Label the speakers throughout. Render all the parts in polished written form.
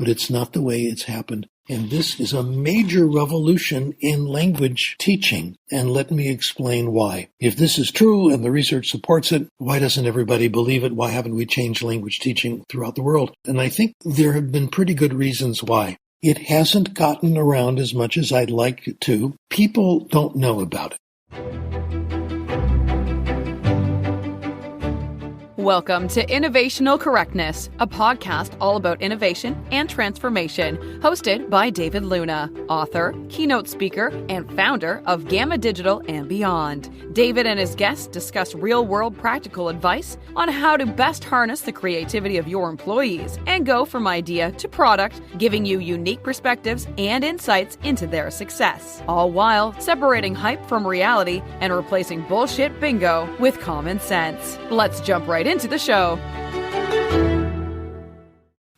Speaker 1: but it's not the way it's happened. And this is a major revolution in language teaching. And let me explain why. If this is true and the research supports it, why doesn't everybody believe it? Why haven't we changed language teaching throughout the world? And I think there have been pretty good reasons why. It hasn't gotten around as much as I'd like it to. People don't know about it.
Speaker 2: Welcome to Innovational Correctness, a podcast all about innovation and transformation, hosted by David Luna, author, keynote speaker, and founder of Gamma Digital and Beyond. David and his guests discuss real-world practical advice on how to best harness the creativity of your employees and go from idea to product, giving you unique perspectives and insights into their success, all while separating hype from reality and replacing bullshit bingo with common sense. Let's jump right into the show.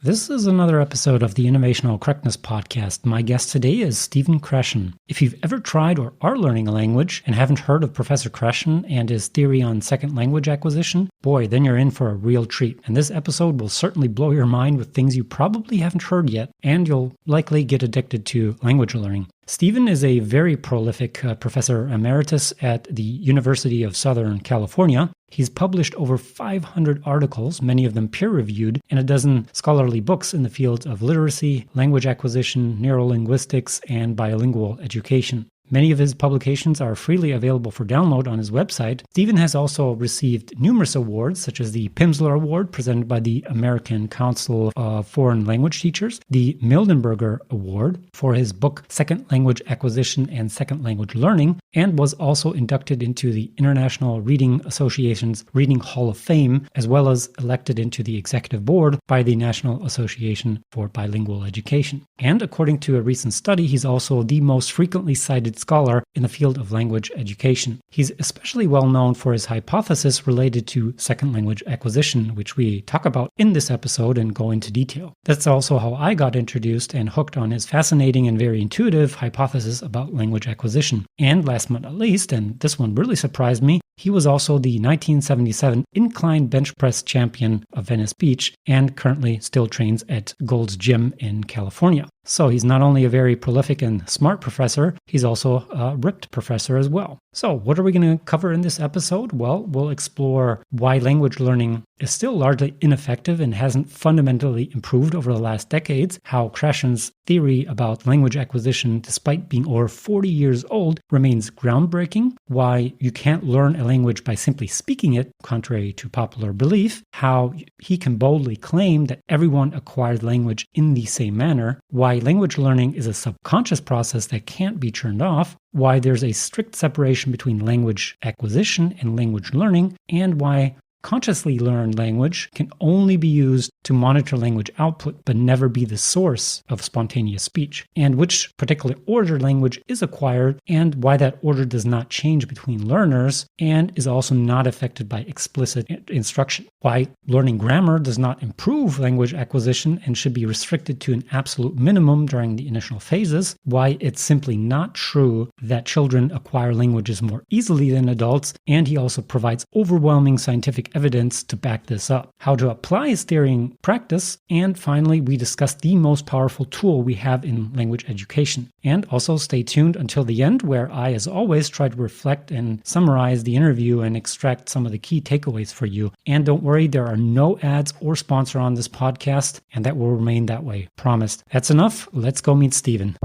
Speaker 3: This is another episode of the Innovational Correctness Podcast. My guest today is Prof Krashen. If you've ever tried or are learning a language and haven't heard of Professor Krashen and his theory on second language acquisition, boy, then you're in for a real treat. And this episode will certainly blow your mind with things you probably haven't heard yet, and you'll likely get addicted to language learning. Stephen is a very prolific professor emeritus at the University of Southern California. He's published over 500 articles, many of them peer-reviewed, and a dozen scholarly books in the fields of literacy, language acquisition, neurolinguistics, and bilingual education. Many of his publications are freely available for download on his website. Stephen has also received numerous awards, such as the Pimsleur Award presented by the American Council of Foreign Language Teachers, the Mildenberger Award for his book Second Language Acquisition and Second Language Learning, and was also inducted into the International Reading Association's Reading Hall of Fame, as well as elected into the executive board by the National Association for Bilingual Education. And according to a recent study, he's also the most frequently cited scholar in the field of language education. He's especially well known for his hypothesis related to second language acquisition, which we talk about in this episode and go into detail. That's also how I got introduced and hooked on his fascinating and very intuitive hypothesis about language acquisition. And last but not least, and this one really surprised me, he was also the 1977 incline bench press champion of Venice Beach and currently still trains at Gold's Gym in California. So he's not only a very prolific and smart professor, he's also a ripped professor as well. So what are we going to cover in this episode? Well, we'll explore why language learning is still largely ineffective and hasn't fundamentally improved over the last decades, how Krashen's theory about language acquisition, despite being over 40 years old, remains groundbreaking, why you can't learn a language by simply speaking it, contrary to popular belief, how he can boldly claim that everyone acquires language in the same manner, why language learning is a subconscious process that can't be turned off, why there's a strict separation between language acquisition and language learning, and why consciously learned language can only be used to monitor language output but never be the source of spontaneous speech, and which particular order language is acquired, and why that order does not change between learners and is also not affected by explicit instruction, why learning grammar does not improve language acquisition and should be restricted to an absolute minimum during the initial phases, why it's simply not true that children acquire languages more easily than adults, and he also provides overwhelming scientific evidence to back this up, how to apply his theory in practice, and finally we discuss the most powerful tool we have in language education. And also stay tuned until the end, where I, as always, try to reflect and summarize the interview and extract some of the key takeaways for you. And don't worry, there are no ads or sponsor on this podcast, and that will remain that way, promised. That's enough. Let's go meet Stephen.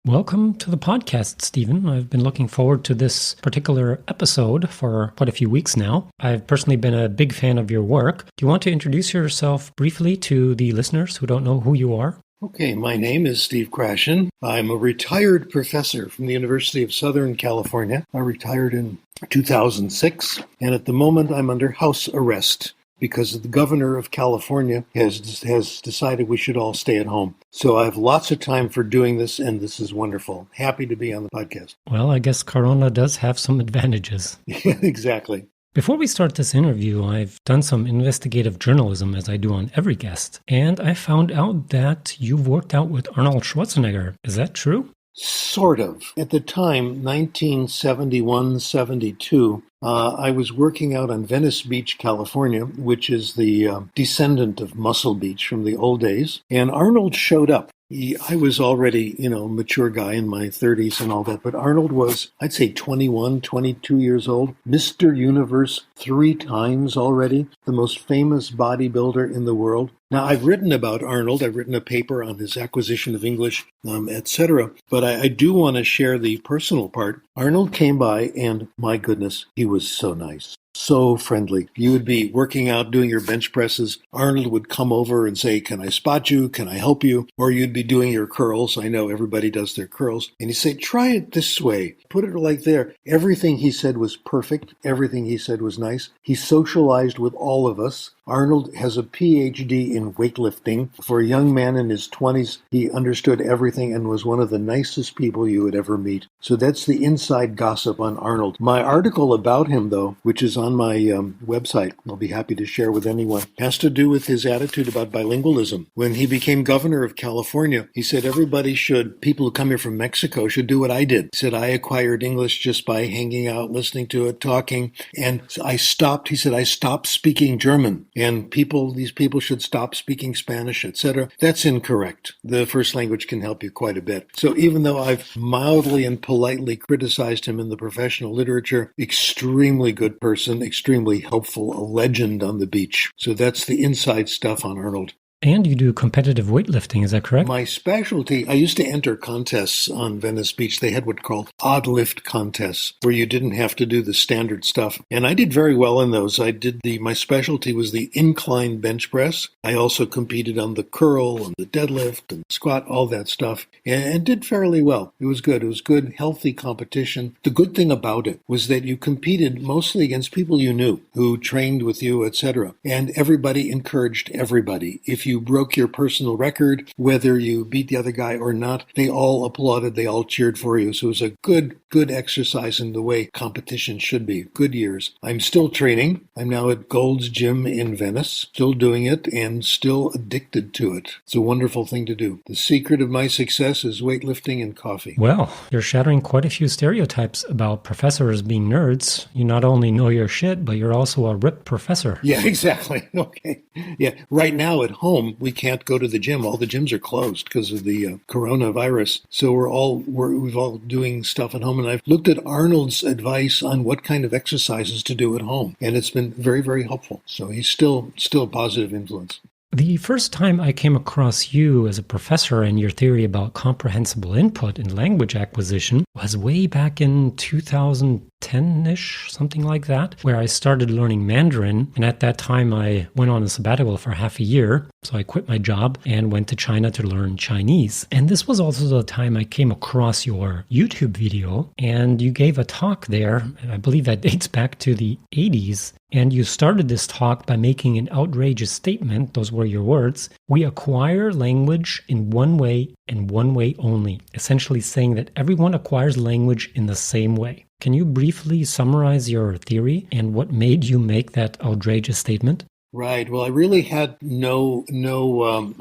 Speaker 3: Welcome to the podcast, Stephen. I've been looking forward to this particular episode for quite a few weeks now. I've personally been a big fan of your work. Do you want to introduce yourself briefly to the listeners who don't know who you are?
Speaker 1: Okay, my name is Prof Krashen. I'm a retired professor from the University of Southern California. I retired in 2006, and at the moment I'm under house arrest because the governor of California has decided we should all stay at home. So I have lots of time for doing this, and this is wonderful. Happy to be on the podcast.
Speaker 3: Well, I guess Corona does have some advantages.
Speaker 1: Yeah, exactly.
Speaker 3: Before we start this interview, I've done some investigative journalism, as I do on every guest, and I found out that you've worked out with Arnold Schwarzenegger. Is that true?
Speaker 1: Sort of. At the time, 1971, 72, I was working out on Venice Beach, California, which is the descendant of Muscle Beach from the old days. And Arnold showed up. I was already, mature guy in my 30s and all that, but Arnold was, I'd say 21, 22 years old, Mr. Universe 3 times already, the most famous bodybuilder in the world. Now, I've written about Arnold. I've written a paper on his acquisition of English, etc. But I do want to share the personal part. Arnold came by, and my goodness, he was so nice. So friendly. You would be working out, doing your bench presses. Arnold would come over and say, "Can I spot you? Can I help you?" Or you'd be doing your curls. I know everybody does their curls. And he'd say, "Try it this way. Put it like there." Everything he said was perfect. Everything he said was nice. He socialized with all of us. Arnold has a PhD in weightlifting. For a young man in his 20s, he understood everything and was one of the nicest people you would ever meet. So that's the inside gossip on Arnold. My article about him, though, which is on my website, I'll be happy to share with anyone, has to do with his attitude about bilingualism. When he became governor of California, he said people who come here from Mexico should do what I did. He said, I acquired English just by hanging out, listening to it, talking, and I stopped speaking German. And these people should stop speaking Spanish, etc. That's incorrect. The first language can help you quite a bit. So even though I've mildly and politely criticized him in the professional literature, extremely good person, extremely helpful, a legend on the beach. So that's the inside stuff on Arnold.
Speaker 3: And you do competitive weightlifting, is that correct?
Speaker 1: My specialty, I used to enter contests on Venice Beach. They had what called odd lift contests, where you didn't have to do the standard stuff. And I did very well in those. My specialty was the incline bench press. I also competed on the curl and the deadlift and squat, all that stuff, and did fairly well. It was good. It was good, healthy competition. The good thing about it was that you competed mostly against people you knew, who trained with you, etc. And everybody encouraged everybody. If you broke your personal record, whether you beat the other guy or not, they all applauded, they all cheered for you. So it was a good exercise in the way competition should be. Good years. I'm still training. I'm now at Gold's Gym in Venice, still doing it and still addicted to it. It's a wonderful thing to do. The secret of my success is weightlifting and coffee.
Speaker 3: Well, you're shattering quite a few stereotypes about professors being nerds. You not only know your shit, but you're also a ripped professor.
Speaker 1: Yeah, exactly. Okay. Yeah. Right now at home, we can't go to the gym. All the gyms are closed because of the coronavirus. So we're all doing stuff at home. And I've looked at Arnold's advice on what kind of exercises to do at home. And it's been very, very helpful. So he's still a positive influence.
Speaker 3: The first time I came across you as a professor and your theory about comprehensible input in language acquisition was way back in 2010-ish, something like that, where I started learning Mandarin. And at that time, I went on a sabbatical for half a year. So I quit my job and went to China to learn Chinese. And this was also the time I came across your YouTube video. And you gave a talk there, and I believe that dates back to the 80s. And you started this talk by making an outrageous statement. Those were your words. We acquire language in one way and one way only, essentially saying that everyone acquires language in the same way. Can you briefly summarize your theory and what made you make that outrageous statement?
Speaker 1: Right. Well, I really had no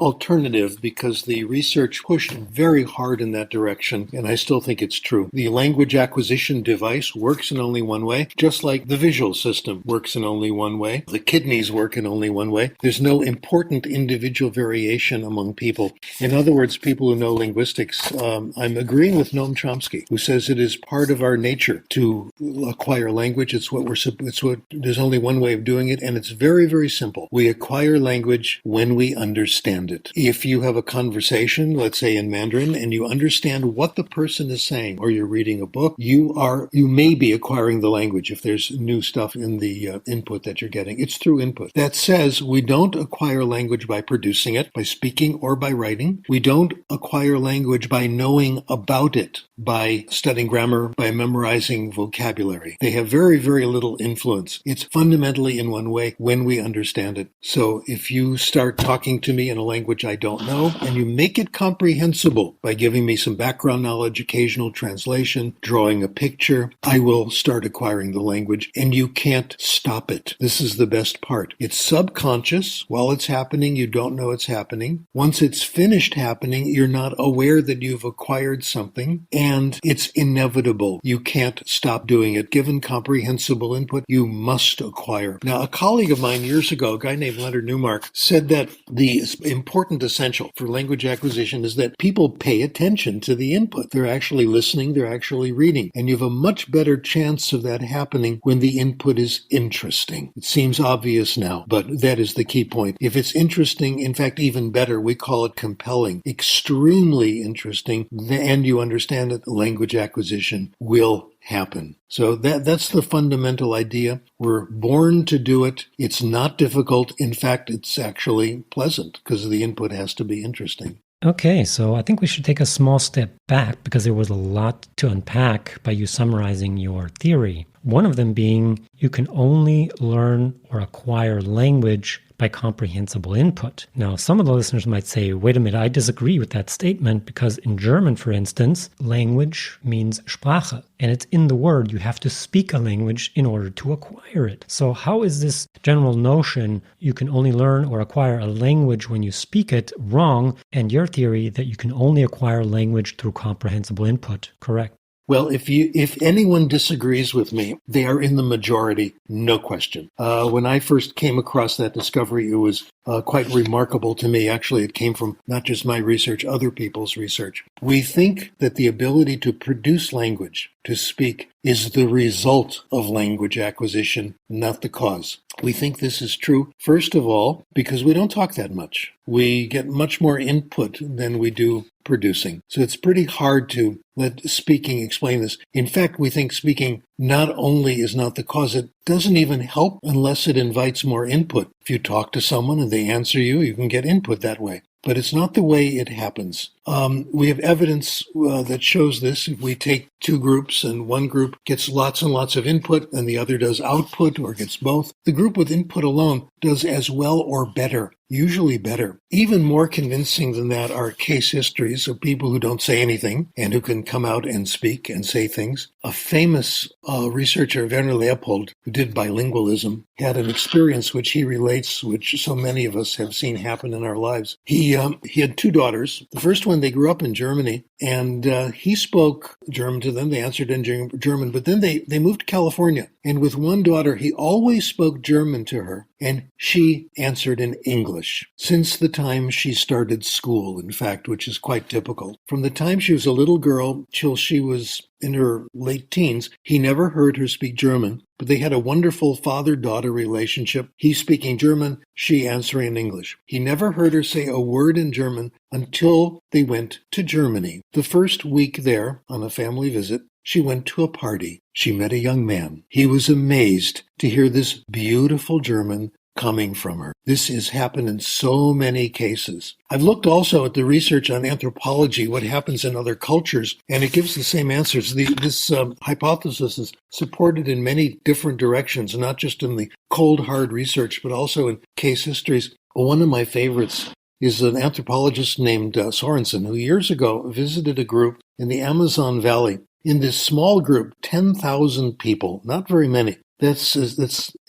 Speaker 1: alternative because the research pushed very hard in that direction, and I still think it's true. The language acquisition device works in only one way, just like the visual system works in only one way. The kidneys work in only one way. There's no important individual variation among people. In other words, people who know linguistics, I'm agreeing with Noam Chomsky, who says it is part of our nature to acquire language. There's only one way of doing it, and it's very, very simple. We acquire language when we understand it. If you have a conversation, let's say in Mandarin, and you understand what the person is saying, or you're reading a book, you may be acquiring the language if there's new stuff in the input that you're getting. It's through input. That says we don't acquire language by producing it, by speaking or by writing. We don't acquire language by knowing about it, by studying grammar, by memorizing vocabulary. They have very, very little influence. It's fundamentally in one way when we understand understand it. So if you start talking to me in a language I don't know, and you make it comprehensible by giving me some background knowledge, occasional translation, drawing a picture, I will start acquiring the language, and you can't stop it. This is the best part. It's subconscious. While it's happening, you don't know it's happening. Once it's finished happening, you're not aware that you've acquired something, and it's inevitable. You can't stop doing it. Given comprehensible input, you must acquire. Now, a colleague of mine years ago, a guy named Leonard Newmark, said that the important essential for language acquisition is that people pay attention to the input. They're actually listening, they're actually reading, and you have a much better chance of that happening when the input is interesting. It seems obvious now, but that is the key point. If it's interesting, in fact, even better, we call it compelling, extremely interesting, and you understand that language acquisition will happen. So that's the fundamental idea. We're born to do it. It's not difficult. In fact, it's actually pleasant because the input has to be interesting.
Speaker 3: Okay, so I think we should take a small step back because there was a lot to unpack by you summarizing your theory. One of them being you can only learn or acquire language by comprehensible input. Now, some of the listeners might say, wait a minute, I disagree with that statement because in German, for instance, language means sprache, and it's in the word. You have to speak a language in order to acquire it. So how is this general notion you can only learn or acquire a language when you speak it wrong, and your theory that you can only acquire language through comprehensible input correct?
Speaker 1: Well, if anyone disagrees with me, they are in the majority, no question. When I first came across that discovery, it was quite remarkable to me. Actually, it came from not just my research, other people's research. We think that the ability to produce language, to speak, is the result of language acquisition, not the cause. We think this is true, first of all, because we don't talk that much. We get much more input than we do producing. So it's pretty hard to let speaking explain this. In fact, we think speaking not only is not the cause, it doesn't even help unless it invites more input. If you talk to someone and they answer you, you can get input that way. But it's not the way it happens. We have evidence that shows this. If we take two groups and one group gets lots and lots of input and the other does output or gets both, the group with input alone does as well or better, usually better. Even more convincing than that are case histories of people who don't say anything and who can come out and speak and say things. A famous researcher, Werner Leopold, who did bilingualism, had an experience which he relates, which so many of us have seen happen in our lives. He had two daughters. The first one, they grew up in Germany, and he spoke German to them. They answered in German, but then they moved to California. And with one daughter, he always spoke German to her, and she answered in English. Since the time she started school, in fact, which is quite typical. From the time she was a little girl till she was in her late teens, he never heard her speak German, but they had a wonderful father-daughter relationship. He speaking German, she answering in English. He never heard her say a word in German until they went to Germany. The first week there, on a family visit, she went to a party. She met a young man. He was amazed to hear this beautiful German coming from her. This has happened in so many cases. I've looked also at the research on anthropology, what happens in other cultures, and it gives the same answers. This hypothesis is supported in many different directions, not just in the cold, hard research, but also in case histories. One of my favorites is an anthropologist named Sorensen, who years ago visited a group in the Amazon Valley. In this small group, 10,000 people, not very many. That's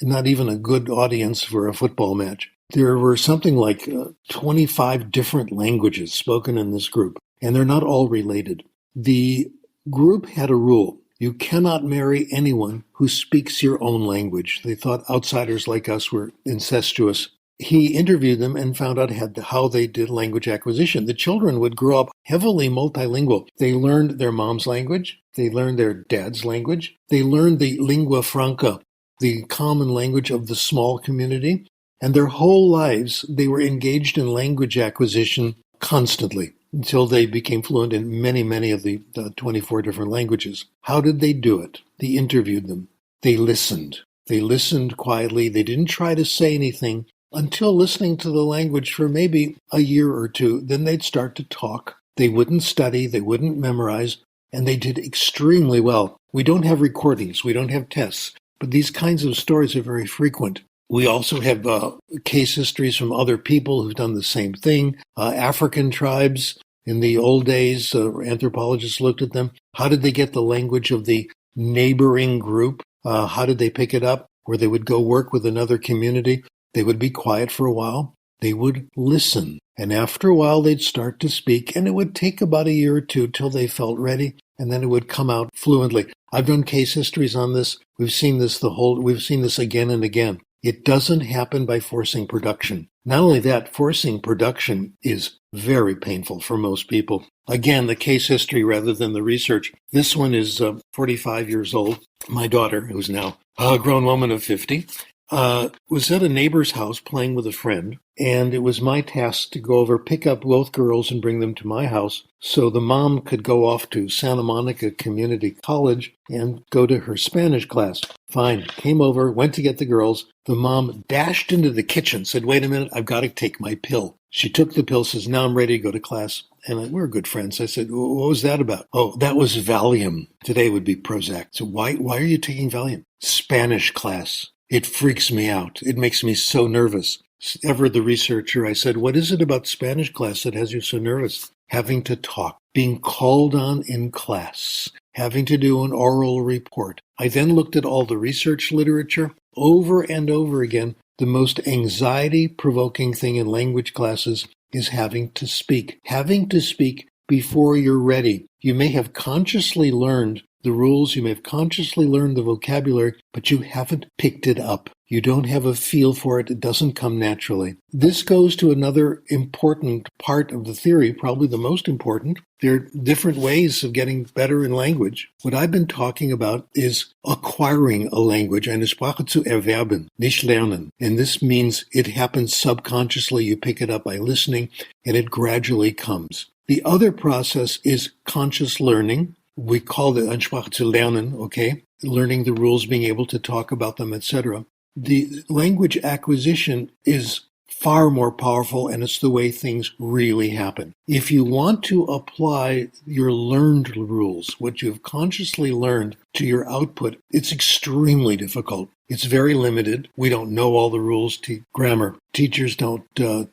Speaker 1: not even a good audience for a football match. There were something like 25 different languages spoken in this group, and they're not all related. The group had a rule. You cannot marry anyone who speaks your own language. They thought outsiders like us were incestuous. He interviewed them and found out how they did language acquisition. The children would grow up heavily multilingual. They learned their mom's language. They learned their dad's language. They learned the lingua franca, the common language of the small community. And their whole lives, they were engaged in language acquisition constantly until they became fluent in many, many of the 24 different languages. How did they do it? They interviewed them. They listened. They listened quietly. They didn't try to say anything until listening to the language for maybe a year or two. Then they'd start to talk. They wouldn't study. They wouldn't memorize. And they did extremely well. We don't have recordings. We don't have tests. But these kinds of stories are very frequent. We also have case histories from other people who've done the same thing. African tribes in the old days, anthropologists looked at them. How did they get the language of the neighboring group? How did they pick it up? Where they would go work with another community. They would be quiet for a while. They would listen. And after a while, they'd start to speak. And it would take about a year or two till they felt ready. And then it would come out fluently. I've done case histories on this. We've seen this again and again. It doesn't happen by forcing production. Not only that, forcing production is very painful for most people. Again, the case history rather than the research. This one is 45 years old. My daughter, who's now a grown woman of 50, was at a neighbor's house playing with a friend, and it was my task to go over, pick up both girls and bring them to my house so the mom could go off to Santa Monica Community College and go to her Spanish class. Fine. Came over, went to get the girls. The mom dashed into the kitchen, said, "Wait a minute, I've got to take my pill." She took the pill, says, "Now I'm ready to go to class." And we're good friends. I said, "What was that about?" "Oh, that was Valium. Today would be Prozac." So why are you taking Valium? "Spanish class. It freaks me out. It makes me so nervous." Ever the researcher, I said, "What is it about Spanish class that has you so nervous?" "Having to talk, being called on in class, having to do an oral report." I then looked at all the research literature over and over again. The most anxiety-provoking thing in language classes is having to speak. Having to speak before you're ready. You may have consciously learned the rules, you may have consciously learned the vocabulary, but you haven't picked it up. You don't have a feel for it. It doesn't come naturally. This goes to another important part of the theory, probably the most important. There are different ways of getting better in language. What I've been talking about is acquiring a language, eine Sprache zu erwerben, nicht lernen. And this means it happens subconsciously. You pick it up by listening, and it gradually comes. The other process is conscious learning. We call it eine Sprache zu lernen, okay? Learning the rules, being able to talk about them, etc. The language acquisition is far more powerful, and it's the way things really happen. If you want to apply your learned rules, what you've consciously learned, to your output, it's extremely difficult. It's very limited. We don't know all the rules to grammar. Teachers don't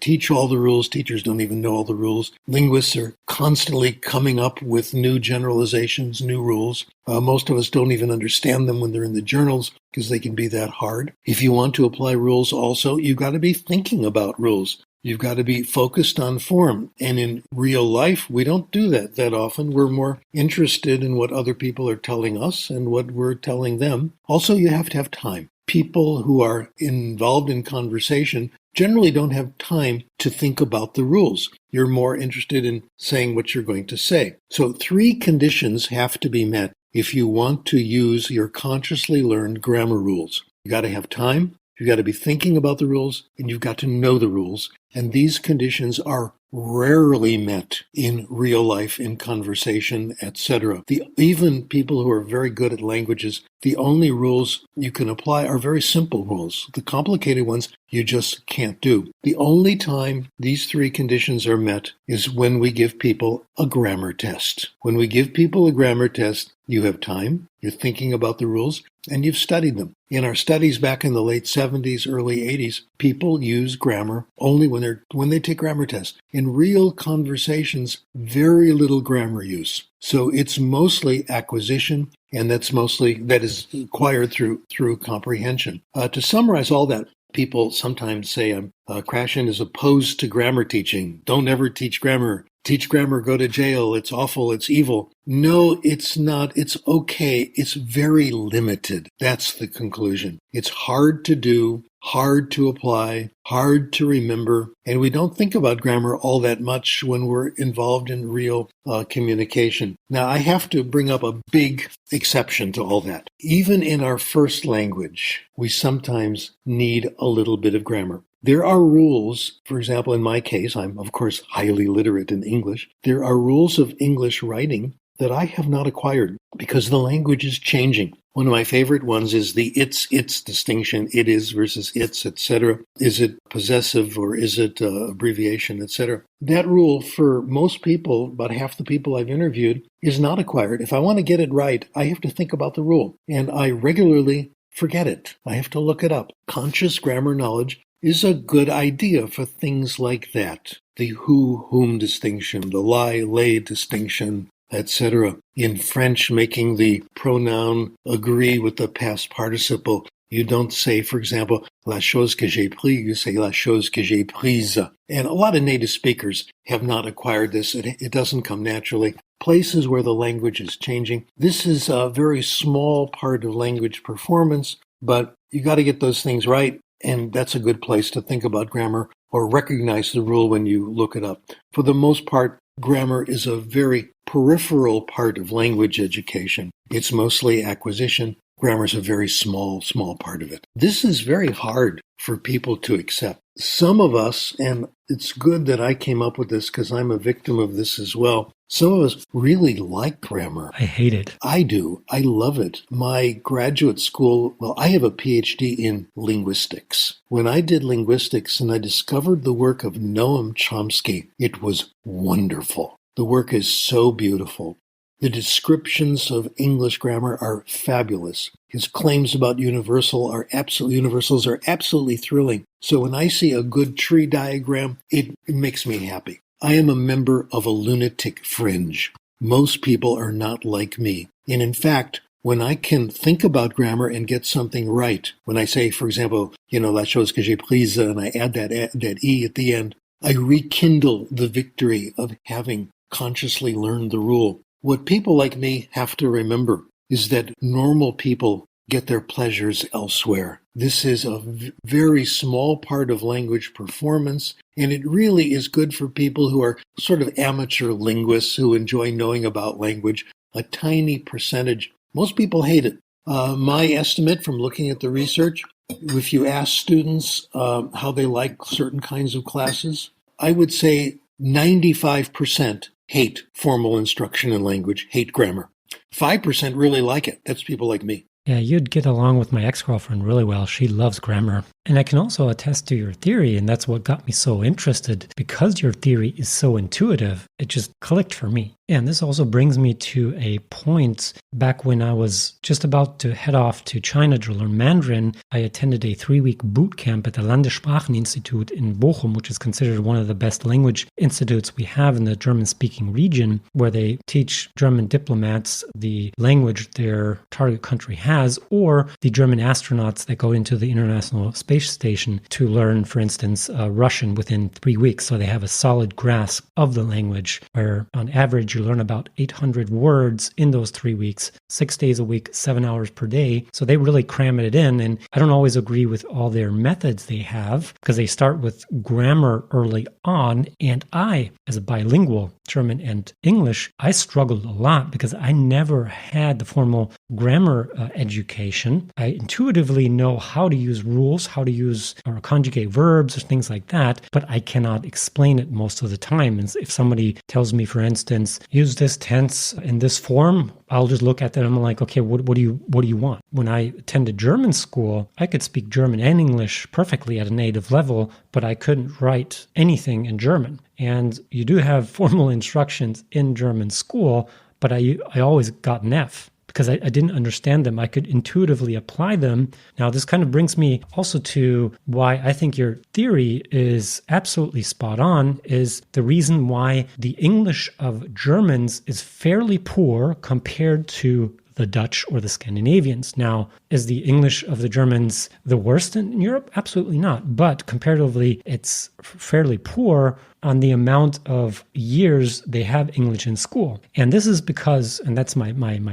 Speaker 1: teach all the rules. Teachers don't even know all the rules. Linguists are constantly coming up with new generalizations, new rules. Most of us don't even understand them when they're in the journals because they can be that hard. If you want to apply rules also, you've got to be thinking about rules. You've got to be focused on form. And in real life, we don't do that often. We're more interested in what other people are telling us and what we're telling them. Also, you have to have time. People who are involved in conversation generally don't have time to think about the rules. You're more interested in saying what you're going to say. So 3 conditions have to be met if you want to use your consciously learned grammar rules. You got to have time. You've got to be thinking about the rules, and you've got to know the rules. And these conditions are rarely met in real life, in conversation, etc. Even people who are very good at languages, the only rules you can apply are very simple rules. The complicated ones you just can't do. The only time these 3 conditions are met is when we give people a grammar test. When we give people a grammar test, you have time, you're thinking about the rules, and you've studied them. In our studies back in the late 70s, early 80s, people use grammar only when they take grammar tests. In real conversations, very little grammar use. So it's mostly acquisition, and that is acquired through comprehension. To summarize all that, people sometimes say Krashen is opposed to grammar teaching. Don't ever teach grammar. Teach grammar, go to jail. It's awful. It's evil. No, it's not. It's okay. It's very limited. That's the conclusion. It's hard to do, hard to apply, hard to remember, and we don't think about grammar all that much when we're involved in real communication. Now, I have to bring up a big exception to all that. Even in our first language, we sometimes need a little bit of grammar. There are rules, for example, in my case, I'm of course highly literate in English. There are rules of English writing that I have not acquired because the language is changing. One of my favorite ones is the its distinction, it is versus its, etc. Is it possessive or is it abbreviation, etc. That rule for most people, about half the people I've interviewed, is not acquired. If I want to get it right, I have to think about the rule. And I regularly forget it. I have to look it up. Conscious grammar knowledge is a good idea for things like that. The who-whom distinction, the lie-lay distinction, etc. In French, making the pronoun agree with the past participle. You don't say, for example, la chose que j'ai pris, you say la chose que j'ai prise. And a lot of native speakers have not acquired this. It doesn't come naturally. Places where the language is changing. This is a very small part of language performance, but you got to get those things right. And that's a good place to think about grammar or recognize the rule when you look it up. For the most part, grammar is a very peripheral part of language education. It's mostly acquisition. Grammar is a very small part of it. This is very hard for people to accept. Some of us, and it's good that I came up with this because I'm a victim of this as well, some of us really like grammar.
Speaker 3: I hate it.
Speaker 1: I do. I love it. My graduate school, I have a PhD in linguistics. When I did linguistics and I discovered the work of Noam Chomsky, it was wonderful. The work is so beautiful. The descriptions of English grammar are fabulous. His claims about universals are absolutely thrilling. So when I see a good tree diagram, it makes me happy. I am a member of a lunatic fringe. Most people are not like me. And in fact, when I can think about grammar and get something right, when I say, for example, la chose que j'ai prise, and I add that E at the end, I rekindle the victory of having consciously learned the rule. What people like me have to remember is that normal people get their pleasures elsewhere. This is a very small part of language performance, and it really is good for people who are sort of amateur linguists who enjoy knowing about language. A tiny percentage. Most people hate it. My estimate from looking at the research, if you ask students how they like certain kinds of classes, I would say 95% hate formal instruction in language, hate grammar. 5% really like it. That's people like me.
Speaker 3: Yeah, you'd get along with my ex-girlfriend really well. She loves grammar. And I can also attest to your theory, and that's what got me so interested. Because your theory is so intuitive, it just clicked for me. And this also brings me to a point back when I was just about to head off to China to learn Mandarin. I attended a 3-week boot camp at the Landesspracheninstitut in Bochum, which is considered one of the best language institutes we have in the German-speaking region, where they teach German diplomats the language their target country has, or the German astronauts that go into the International Space Station to learn, for instance, Russian within 3 weeks. So they have a solid grasp of the language, where on average you learn about 800 words in those 3 weeks, 6 days a week, 7 hours per day. So they really cram it in. And I don't always agree with all their methods they have, because they start with grammar early on. And I, as a bilingual, German and English, I struggled a lot because I never had the formal grammar education. I intuitively know how to use rules, how to use or conjugate verbs or things like that, but I cannot explain it most of the time. And if somebody tells me, for instance, use this tense in this form, I'll just look at that and I'm like, okay, what do you want? When I attended German school, I could speak German and English perfectly at a native level, but I couldn't write anything in German. And you do have formal instructions in German school, but I always got an F because I didn't understand them. I could intuitively apply them. Now, this kind of brings me also to why I think your theory is absolutely spot on, is the reason why the English of Germans is fairly poor compared to the Dutch or the Scandinavians. Now, is the English of the Germans the worst in Europe? Absolutely not. But comparatively, it's fairly poor on the amount of years they have English in school. And this is because, and that's my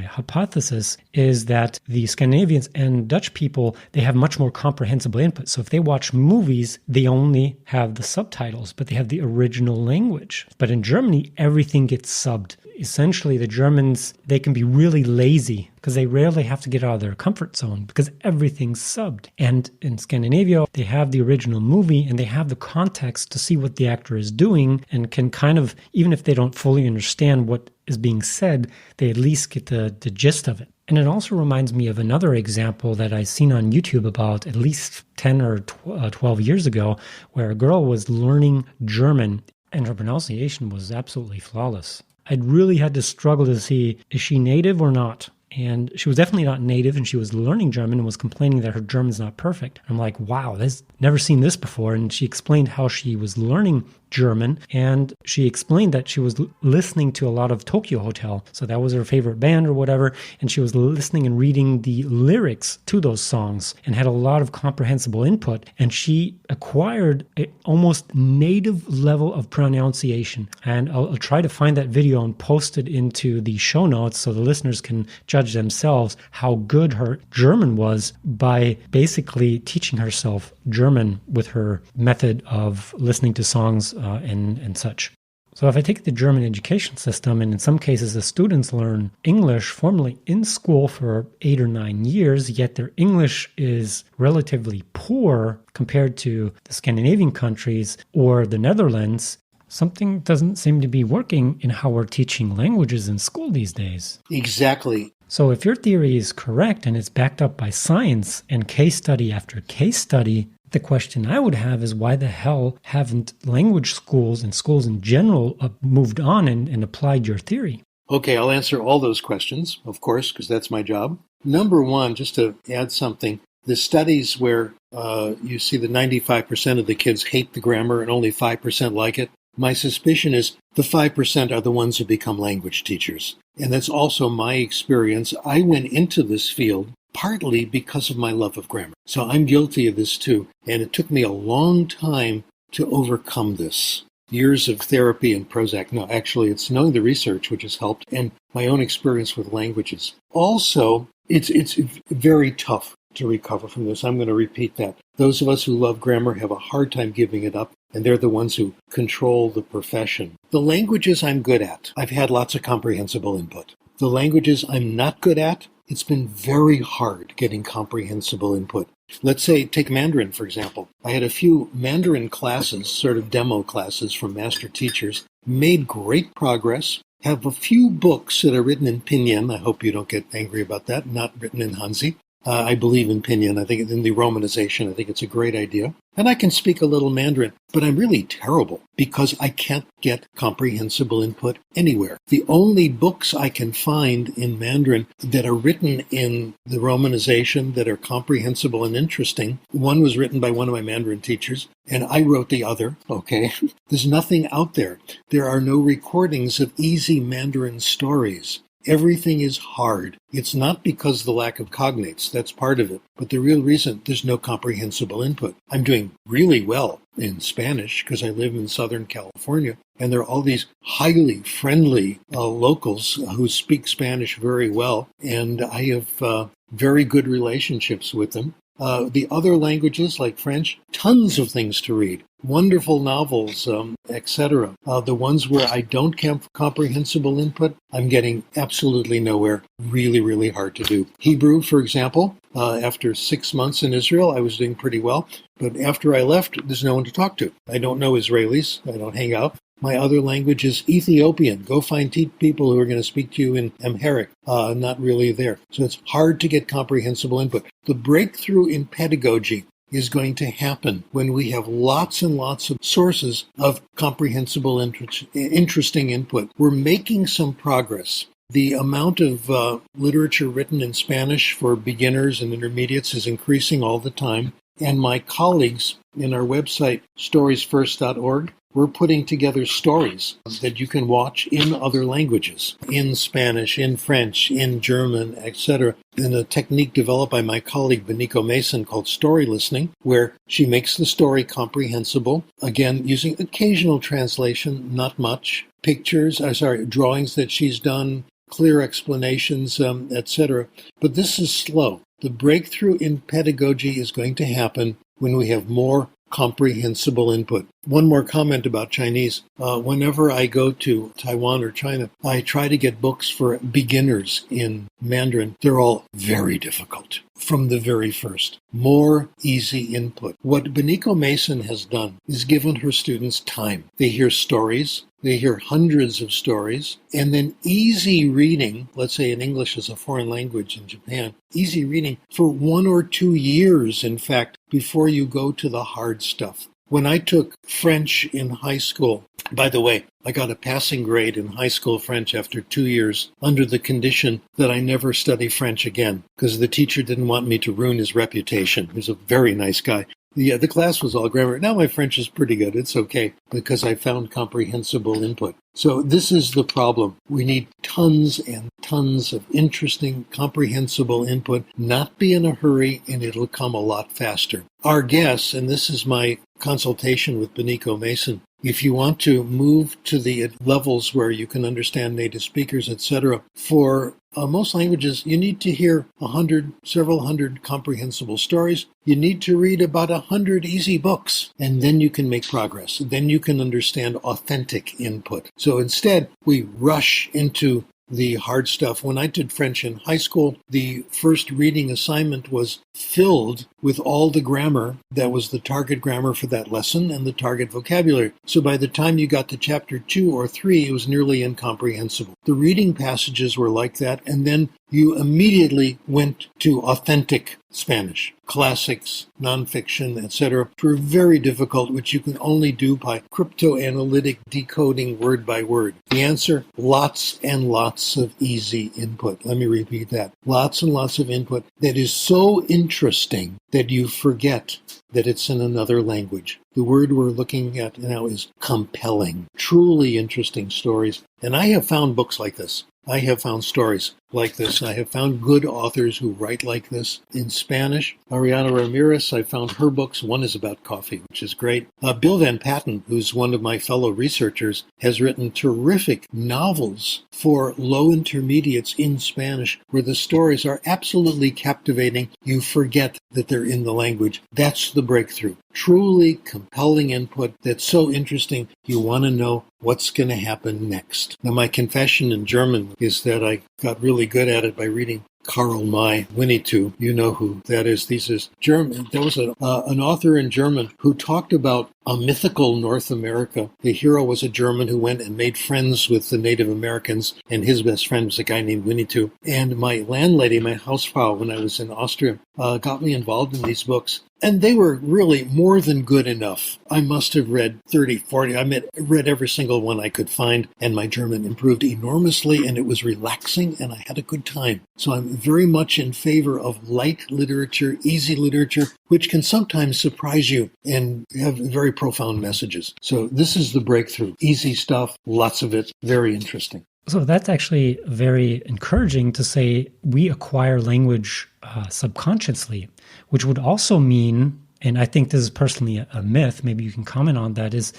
Speaker 3: hypothesis, is that the Scandinavians and Dutch people, they have much more comprehensible input. So if they watch movies, they only have the subtitles, but they have the original language. But in Germany, everything gets subbed. Essentially, the Germans, they can be really lazy because they rarely have to get out of their comfort zone because everything's subbed. And in Scandinavia, they have the original movie and they have the context to see what the actor is doing and can kind of, even if they don't fully understand what is being said, they at least get the gist of it. And it also reminds me of another example that I've seen on YouTube about at least 10 or 12 years ago, where a girl was learning German and her pronunciation was absolutely flawless. I really had to struggle to see, is she native or not? And she was definitely not native, and she was learning German and was complaining that her German's not perfect. I'm like, wow, I've never seen this before. And she explained how she was learning German, and she explained that she was listening to a lot of Tokyo Hotel. So that was her favorite band or whatever, and she was listening and reading the lyrics to those songs and had a lot of comprehensible input. And she acquired an almost native level of pronunciation. And I'll try to find that video and post it into the show notes so the listeners can judge themselves how good her German was by basically teaching herself German with her method of listening to songs and such. So if I take the German education system, and in some cases the students learn English formally in school for 8 or 9 years, yet their English is relatively poor compared to the Scandinavian countries or the Netherlands, something doesn't seem to be working in how we're teaching languages in school these days.
Speaker 1: Exactly.
Speaker 3: So if your theory is correct and it's backed up by science and case study after case study, the question I would have is why the hell haven't language schools and schools in general moved on and applied your theory?
Speaker 1: Okay, I'll answer all those questions, of course, because that's my job. Number one, just to add something, the studies where you see that 95% of the kids hate the grammar and only 5% like it, my suspicion is the 5% are the ones who become language teachers. And that's also my experience. I went into this field partly because of my love of grammar. So I'm guilty of this too. And it took me a long time to overcome this. Years of therapy and Prozac. No, actually, it's knowing the research, which has helped, and my own experience with languages. Also, it's very tough to recover from this. I'm going to repeat that. Those of us who love grammar have a hard time giving it up, and they're the ones who control the profession. The languages I'm good at, I've had lots of comprehensible input. The languages I'm not good at, it's been very hard getting comprehensible input. Let's say, take Mandarin, for example. I had a few Mandarin classes, sort of demo classes from master teachers, made great progress, have a few books that are written in Pinyin. I hope you don't get angry about that, not written in Hanzi. I believe in Pinyin. I think in the romanization, I think it's a great idea. And I can speak a little Mandarin, but I'm really terrible because I can't get comprehensible input anywhere. The only books I can find in Mandarin that are written in the romanization that are comprehensible and interesting, one was written by one of my Mandarin teachers, and I wrote the other, okay? There's nothing out there. There are no recordings of easy Mandarin stories. Everything is hard. It's not because of the lack of cognates. That's part of it. But the real reason, there's no comprehensible input. I'm doing really well in Spanish because I live in Southern California. And there are all these highly friendly locals who speak Spanish very well. And I have very good relationships with them. The other languages like French, tons of things to read. Wonderful novels, etc. The ones where I don't have comprehensible input, I'm getting absolutely nowhere. Really, really hard to do. Hebrew, for example, after 6 months in Israel, I was doing pretty well. But after I left, there's no one to talk to. I don't know Israelis. I don't hang out. My other language is Ethiopian. Go find people who are going to speak to you in Amharic. Not really there. So it's hard to get comprehensible input. The breakthrough in pedagogy is going to happen when we have lots and lots of sources of comprehensible, interesting input. We're making some progress. The amount of literature written in Spanish for beginners and intermediates is increasing all the time. And my colleagues in our website, storiesfirst.org, we're putting together stories that you can watch in other languages, in Spanish, in French, in German, etc. In a technique developed by my colleague Benico Mason called story listening, where she makes the story comprehensible, again, using occasional translation, not much, drawings that she's done, clear explanations, etc. But this is slow. The breakthrough in pedagogy is going to happen when we have more comprehensible input. One more comment about Chinese. Whenever I go to Taiwan or China, I try to get books for beginners in Mandarin. They're all very difficult from the very first. More easy input. What Benico Mason has done is given her students time. They hear stories. They hear hundreds of stories, and then easy reading, let's say in English as a foreign language in Japan, easy reading for 1 or 2 years, in fact, before you go to the hard stuff. When I took French in high school, by the way, I got a passing grade in high school French after 2 years under the condition that I never study French again because the teacher didn't want me to ruin his reputation. He was a very nice guy. Yeah, the class was all grammar. Now my French is pretty good. It's okay because I found comprehensible input. So this is the problem. We need tons and tons of interesting, comprehensible input. Not be in a hurry, and it'll come a lot faster. Our guess, and this is my consultation with Benico Mason, if you want to move to the levels where you can understand native speakers, etc., for most languages, you need to hear several hundred comprehensible stories. You need to read about 100 easy books, and then you can make progress. Then you can understand authentic input. So instead, we rush into the hard stuff. When I did French in high school, the first reading assignment was filled with all the grammar that was the target grammar for that lesson and the target vocabulary. So by the time you got to chapter 2 or 3, it was nearly incomprehensible. The reading passages were like that, and then you immediately went to authentic Spanish, classics, nonfiction, etc., which were very difficult, which you can only do by cryptoanalytic decoding word by word. The answer, lots and lots of easy input. Let me repeat that. Lots and lots of input that is so interesting that you forget that it's in another language. The word we're looking at now is compelling, truly interesting stories. And I have found books like this. I have found stories like this. I have found good authors who write like this. In Spanish, Ariana Ramirez, I found her books. One is about coffee, which is great. Bill Van Patten, who's one of my fellow researchers, has written terrific novels for low intermediates in Spanish, where the stories are absolutely captivating. You forget that they're in the language. That's the breakthrough. Truly compelling input that's so interesting, you want to know what's going to happen next. Now, my confession in German is that I got really good at it by reading Karl May, Winnetou. You know who that is. These is German. There was an author in German who talked about a mythical North America. The hero was a German who went and made friends with the Native Americans, and his best friend was a guy named Winnetou. And my landlady, my Hausfrau, when I was in Austria, got me involved in these books. And they were really more than good enough. I must have read 30, 40. I read every single one I could find, and my German improved enormously, and it was relaxing, and I had a good time. So I'm very much in favor of light literature, easy literature, which can sometimes surprise you and have very profound messages. So this is the breakthrough. Easy stuff, lots of it, very interesting.
Speaker 3: So that's actually very encouraging to say we acquire language subconsciously, which would also mean, and I think this is personally a myth, maybe you can comment on that, is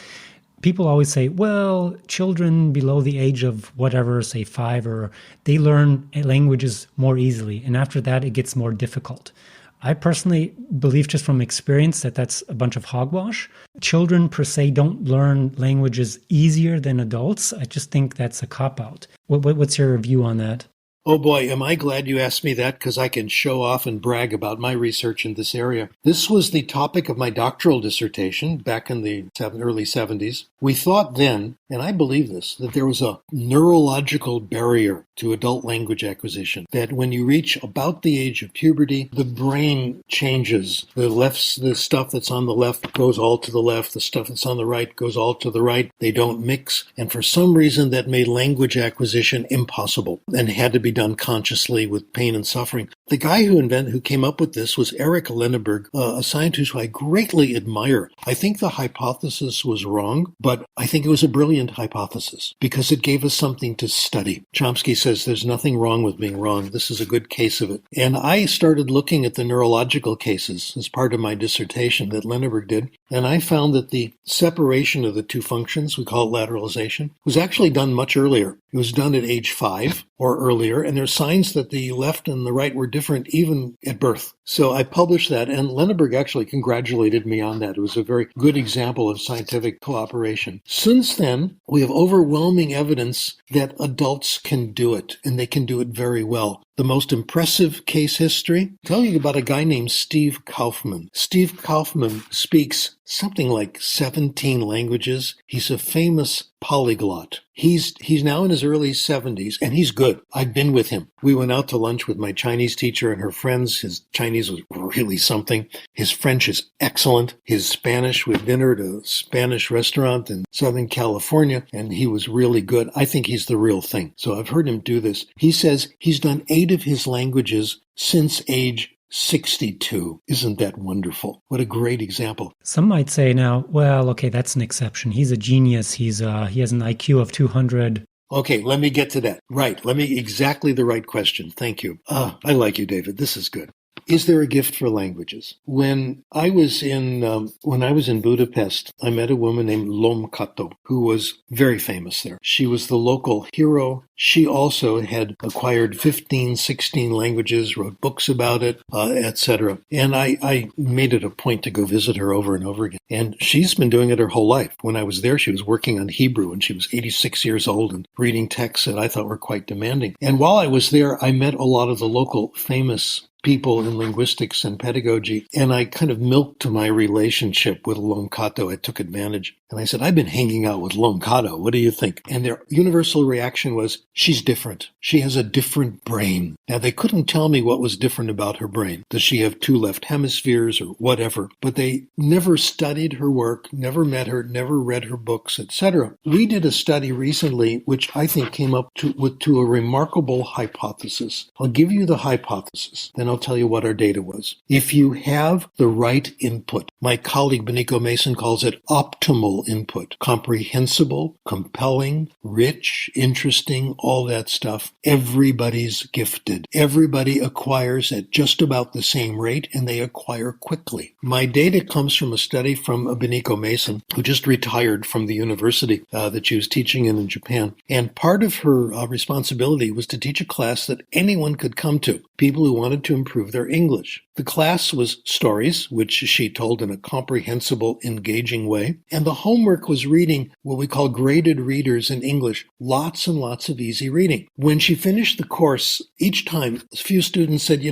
Speaker 3: people always say, well, children below the age of whatever, say 5, or they learn languages more easily, and after that it gets more difficult. I personally believe, just from experience, that that's a bunch of hogwash. Children per se don't learn languages easier than adults. I just think that's a cop-out. What's your view on that?
Speaker 1: Oh boy, am I glad you asked me that, because I can show off and brag about my research in this area. This was the topic of my doctoral dissertation back in the early 70s. We thought then, and I believe this, that there was a neurological barrier to adult language acquisition, that when you reach about the age of puberty, the brain changes. The stuff that's on the left goes all to the left, the stuff that's on the right goes all to the right. They don't mix, and for some reason that made language acquisition impossible and had to be done consciously with pain and suffering. The guy who came up with this was Eric Lenneberg, a scientist who I greatly admire. I think the hypothesis was wrong, but I think it was a brilliant hypothesis because it gave us something to study. Chomsky says there's nothing wrong with being wrong. This is a good case of it. And I started looking at the neurological cases as part of my dissertation that Lenneberg did, and I found that the separation of the two functions, we call it lateralization, was actually done much earlier. It was done at age 5 or earlier, and there's signs that the left and the right were different even at birth. So I published that, and Lenneberg actually congratulated me on that. It was a very good example of scientific cooperation. Since then, we have overwhelming evidence that adults can do it, and they can do it very well. the most impressive case history? Tell you about a guy named Steve Kaufman. Steve Kaufman speaks something like 17 languages. He's a famous polyglot. He's now in his early 70s, and he's good. I've been with him. We went out to lunch with my Chinese teacher and her friends. His Chinese was really something. His French is excellent. His Spanish, we had dinner at a Spanish restaurant in Southern California, and he was really good. I think he's the real thing. So I've heard him do this. He says he's done 8 of his languages since age 62. Isn't that wonderful? What a great example.
Speaker 3: Some might say now, well, okay, that's an exception. He's a genius. He has an IQ of 200.
Speaker 1: Okay, let me get to that. Right. Exactly the right question. Thank you. I like you, David. This is good. Is there a gift for languages? When I was in Budapest, I met a woman named Lom Kato, who was very famous there. She was the local hero. She also had acquired 15, 16 languages, wrote books about it, etc. And I made it a point to go visit her over and over again. And she's been doing it her whole life. When I was there, she was working on Hebrew, and she was 86 years old and reading texts that I thought were quite demanding. And while I was there, I met a lot of the local famous people in linguistics and pedagogy, and I kind of milked my relationship with Lom Kato. I took advantage. And I said, I've been hanging out with Lom Kato. What do you think? And their universal reaction was, she's different. She has a different brain. Now, they couldn't tell me what was different about her brain. Does she have 2 left hemispheres or whatever? But they never studied her work, never met her, never read her books, etc. We did a study recently, which I think came up to a remarkable hypothesis. I'll give you the hypothesis, then I'll tell you what our data was. If you have the right input, my colleague Benico Mason calls it optimal input, comprehensible, compelling, rich, interesting, all that stuff, everybody's gifted. Everybody acquires at just about the same rate, and they acquire quickly. My data comes from a study from Benico Mason, who just retired from the university that she was teaching in Japan. And part of her responsibility was to teach a class that anyone could come to, people who wanted to improve their English. The class was stories, which she told in a comprehensible, engaging way. And the homework was reading what we call graded readers in English, lots and lots of easy reading. When she finished the course, each time a few students said,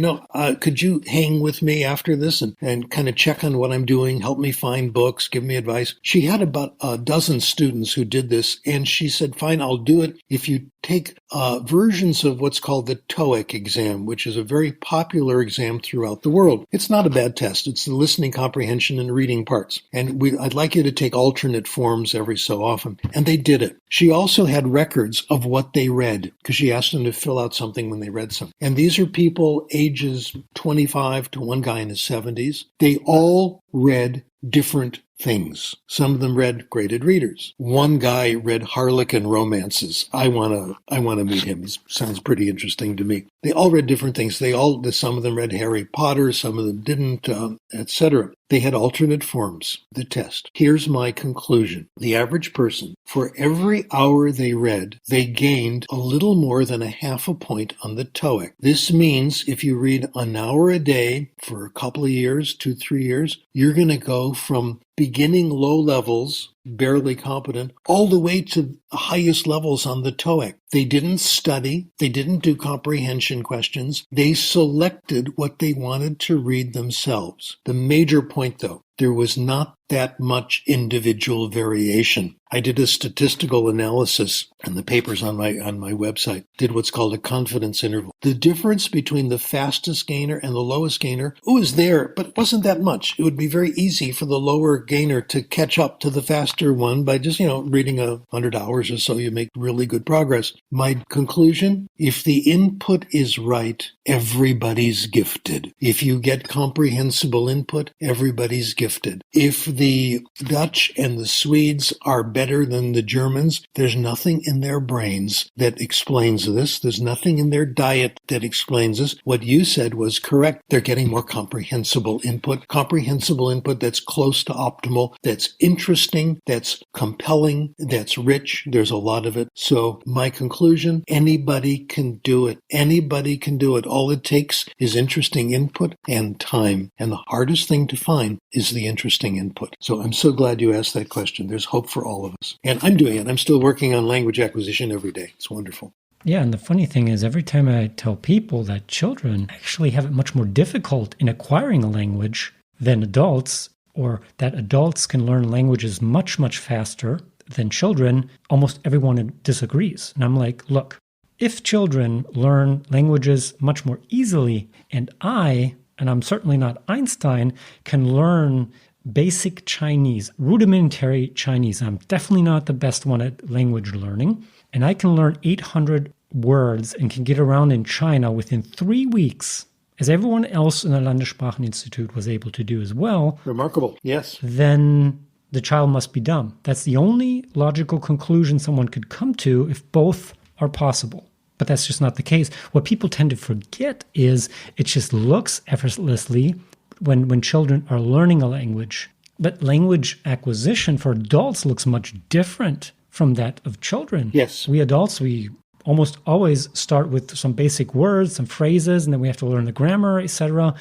Speaker 1: could you hang with me after this and kind of check on what I'm doing, help me find books, give me advice. She had about a dozen students who did this, and she said, fine, I'll do it if you take versions of what's called the TOEIC exam, which is a very popular exam throughout the world. It's not a bad test. It's the listening, comprehension, and reading parts. And I'd like you to take alternate forms every so often. And they did it. She also had records of what they read, because she asked them to fill out something when they read something. And these are people ages 25 to one guy in his 70s. They all read different things. Some of them read graded readers. One guy read Harlequin romances. I want to meet him. He sounds pretty interesting to me. They all read different things. Some of them read Harry Potter, some of them didn't, etc. They had alternate forms, the test. Here's my conclusion. The average person, for every hour they read, they gained a little more than a half a point on the TOEIC. This means if you read an hour a day for a couple of years, 2-3 years, you're going to go from beginning low levels, barely competent, all the way to the highest levels on the TOEIC. They didn't study. They didn't do comprehension questions. They selected what they wanted to read themselves. The major point, though, there was not that much individual variation. I did a statistical analysis, and the paper's on my website, did what's called a confidence interval. The difference between the fastest gainer and the lowest gainer was there, but it wasn't that much. It would be very easy for the lower gainer to catch up to the faster one by just, reading 100 hours or so. You make really good progress. My conclusion, if the input is right, everybody's gifted. If you get comprehensible input, everybody's gifted. If the Dutch and the Swedes are better than the Germans, there's nothing in their brains that explains this. There's nothing in their diet that explains this. What you said was correct. They're getting more comprehensible input that's close to optimal, that's interesting, that's compelling, that's rich. There's a lot of it. So my conclusion, anybody can do it. Anybody can do it. All it takes is interesting input and time. And the hardest thing to find is the interesting input. So I'm so glad you asked that question. There's hope for all of us. And I'm doing it. I'm still working on language acquisition every day. It's wonderful.
Speaker 3: Yeah, and the funny thing is, every time I tell people that children actually have it much more difficult in acquiring a language than adults, or that adults can learn languages much, much faster than children, almost everyone disagrees. And I'm like, look, if children learn languages much more easily, and I'm certainly not Einstein, can learn basic Chinese, rudimentary Chinese. I'm definitely not the best one at language learning. And I can learn 800 words and can get around in China within 3 weeks, as everyone else in the Landesspracheninstitut was able to do as well.
Speaker 1: Remarkable, yes.
Speaker 3: Then the child must be dumb. That's the only logical conclusion someone could come to if both are possible. But that's just not the case. What people tend to forget is it just looks effortlessly when children are learning a language. But language acquisition for adults looks much different from that of children.
Speaker 1: Yes.
Speaker 3: We adults, we almost always start with some basic words, some phrases, and then we have to learn the grammar, etc.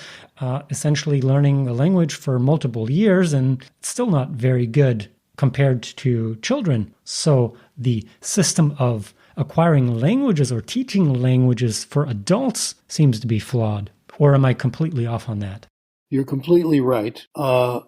Speaker 3: Essentially learning a language for multiple years, and it's still not very good compared to children. So the system of acquiring languages or teaching languages for adults seems to be flawed. Or am I completely off on that?
Speaker 1: You're completely right. A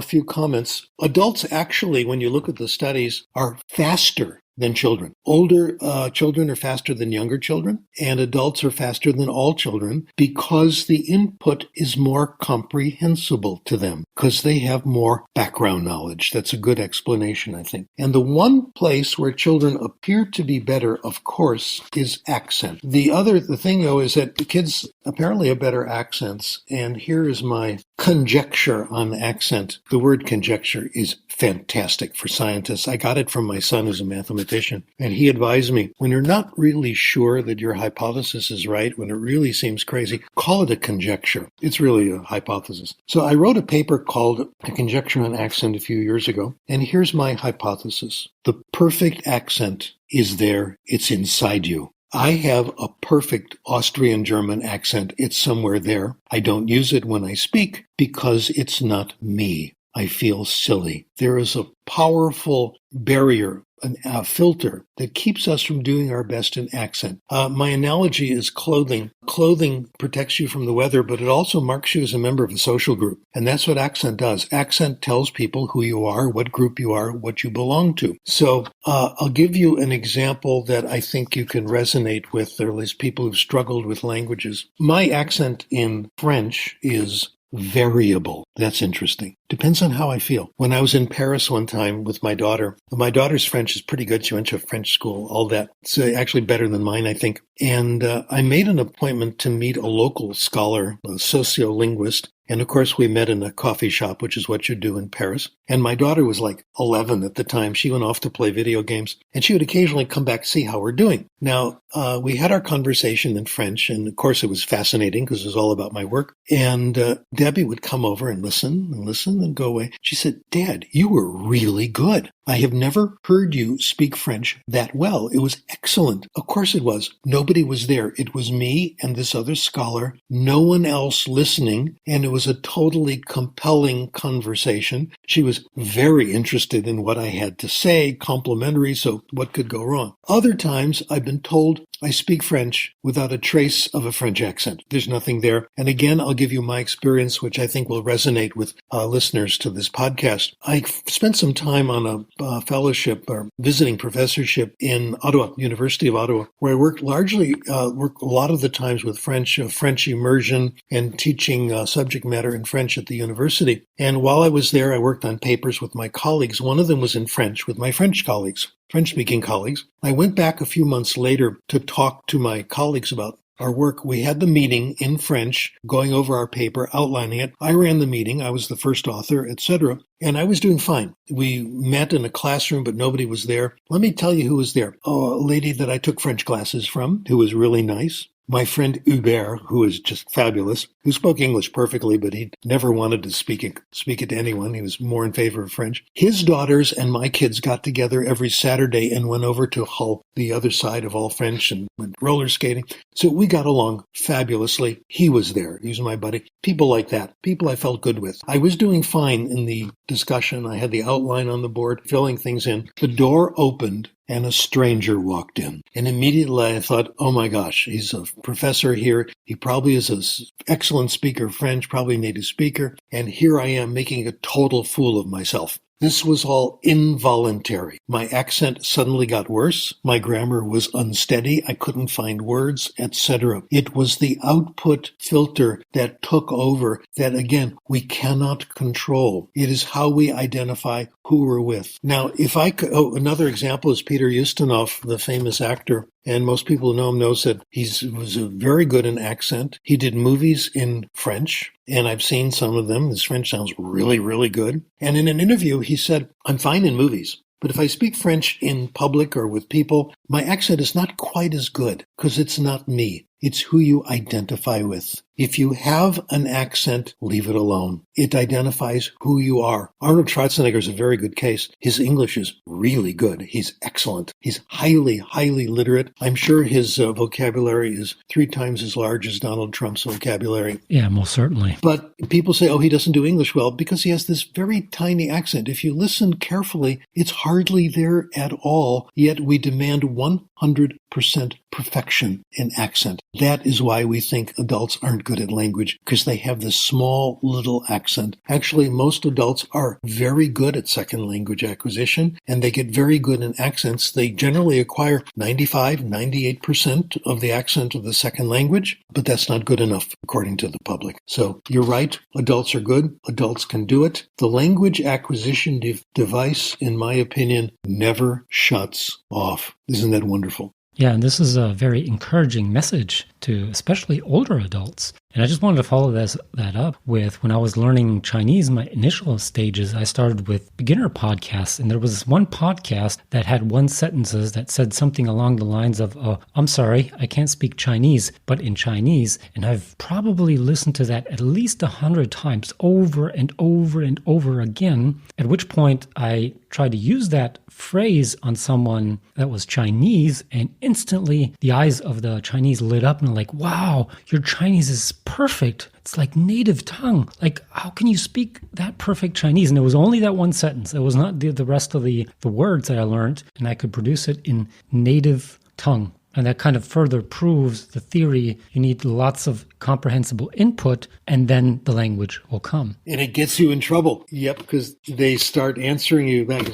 Speaker 1: few comments. Adults actually, when you look at the studies, are faster than children. Older children are faster than younger children, and adults are faster than all children because the input is more comprehensible to them, because they have more background knowledge. That's a good explanation, I think. And the one place where children appear to be better, of course, is accent. The thing, though, is that the kids apparently have better accents, and here is my conjecture on accent. The word conjecture is fantastic for scientists. I got it from my son who's a mathematician, and he advised me, when you're not really sure that your hypothesis is right, when it really seems crazy, call it a conjecture. It's really a hypothesis. So I wrote a paper called A Conjecture on Accent a few years ago, and here's my hypothesis. The perfect accent is there. It's inside you. I have a perfect Austrian-German accent. It's somewhere there. I don't use it when I speak because it's not me. I feel silly. There is a powerful barrier, a filter that keeps us from doing our best in accent. My analogy is clothing. Clothing protects you from the weather, but it also marks you as a member of a social group. And that's what accent does. Accent tells people who you are, what group you are, what you belong to. So I'll give you an example that I think you can resonate with, or at least people who've struggled with languages. My accent in French is variable. That's interesting. Depends on how I feel. When I was in Paris one time with my daughter's French is pretty good. She went to a French school, all that. It's actually better than mine, I think. And I made an appointment to meet a local scholar, a sociolinguist. And of course, we met in a coffee shop, which is what you do in Paris. And my daughter was like 11 at the time. She went off to play video games, and she would occasionally come back to see how we're doing. Now, we had our conversation in French, and of course, it was fascinating because it was all about my work. And Debbie would come over and listen and go away. She said, "Dad, you were really good. I have never heard you speak French that well. It was excellent." Of course it was. Nobody was there. It was me and this other scholar, no one else listening, and it was a totally compelling conversation. She was very interested in what I had to say, complimentary, so what could go wrong? Other times I've been told I speak French without a trace of a French accent. There's nothing there. And again, I'll give you my experience, which I think will resonate with listeners to this podcast. I spent some time on a fellowship or visiting professorship in Ottawa, University of Ottawa, where I worked a lot of the times with French immersion and teaching subject matter in French at the university. And while I was there, I worked on papers with my colleagues. One of them was in French with my French-speaking colleagues. I went back a few months later to talk to my colleagues about our work. We had the meeting in French, going over our paper, outlining it. I ran the meeting. I was the first author, etc. And I was doing fine. We met in a classroom, but nobody was there. Let me tell you who was there. A lady that I took French classes from, who was really nice. My friend Hubert, who is just fabulous. who spoke English perfectly, but he never wanted to speak it to anyone. He was more in favor of French. His daughters and my kids got together every Saturday and went over to Hull, the other side of all French, and went roller skating. So we got along fabulously. He was there. He was my buddy. People like that. People I felt good with. I was doing fine in the discussion. I had the outline on the board, filling things in. The door opened and a stranger walked in. And immediately I thought, oh my gosh, he's a professor here. He probably is an excellent speaker of French, probably native speaker. And here I am making a total fool of myself. This was all involuntary. My accent suddenly got worse. My grammar was unsteady. I couldn't find words, etc. It was the output filter that took over that, again, we cannot control. It is how we identify who we're with. Now, if I could, another example is Peter Ustinov, the famous actor. And most people who know him knows that he was very good in accent. He did movies in French, and I've seen some of them. His French sounds really, really good. And in an interview, he said, I'm fine in movies, but if I speak French in public or with people, my accent is not quite as good because it's not me. It's who you identify with. If you have an accent, leave it alone. It identifies who you are. Arnold Schwarzenegger is a very good case. His English is really good. He's excellent. He's highly, highly literate. I'm sure his vocabulary is 3 times as large as Donald Trump's vocabulary.
Speaker 3: Yeah, most certainly.
Speaker 1: But people say, oh, he doesn't do English well because he has this very tiny accent. If you listen carefully, it's hardly there at all, yet we demand 100% perfection in accent. That is why we think adults aren't good at language, because they have this small little accent. Actually, most adults are very good at second language acquisition, and they get very good in accents. They generally acquire 95, 98% of the accent of the second language, but that's not good enough, according to the public. So you're right, adults are good. Adults can do it. The language acquisition device, in my opinion, never shuts off. Isn't that wonderful?
Speaker 3: Yeah, and this is a very encouraging message to especially older adults. And I just wanted to follow that up with when I was learning Chinese, my initial stages, I started with beginner podcasts. And there was this one podcast that had one sentences that said something along the lines of, I'm sorry, I can't speak Chinese, but in Chinese. And I've probably listened to that at least 100 times over and over and over again, at which point I tried to use that phrase on someone that was Chinese, and instantly the eyes of the Chinese lit up and like, wow, your Chinese is perfect. It's like native tongue. Like, how can you speak that perfect Chinese? And it was only that one sentence. It was not the rest of the words that I learned, and I could produce it in native tongue. And that kind of further proves the theory. You need lots of comprehensible input, and then the language will come.
Speaker 1: And it gets you in trouble. Yep, because they start answering you back.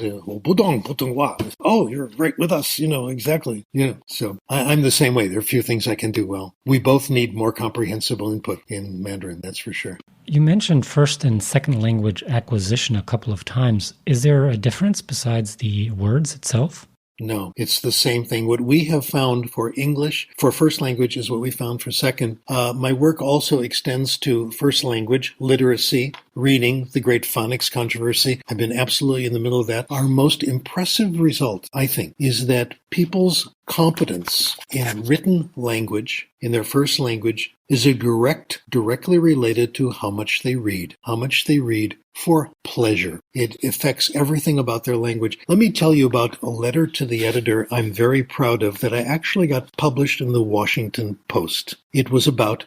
Speaker 1: Oh, you're right with us. Exactly. So I'm the same way. There are a few things I can do well. We both need more comprehensible input in Mandarin, that's for sure.
Speaker 3: You mentioned first and second language acquisition a couple of times. Is there a difference besides the words itself?
Speaker 1: No, it's the same thing. What we have found for English, for first language, is what we found for second. My work also extends to first language, literacy, reading, the great phonics controversy. I've been absolutely in the middle of that. Our most impressive result, I think, is that people's competence in written language, in their first language, is directly related to how much they read. How much they read for pleasure. It affects everything about their language. Let me tell you about a letter to the editor I'm very proud of that I actually got published in the Washington Post. It was about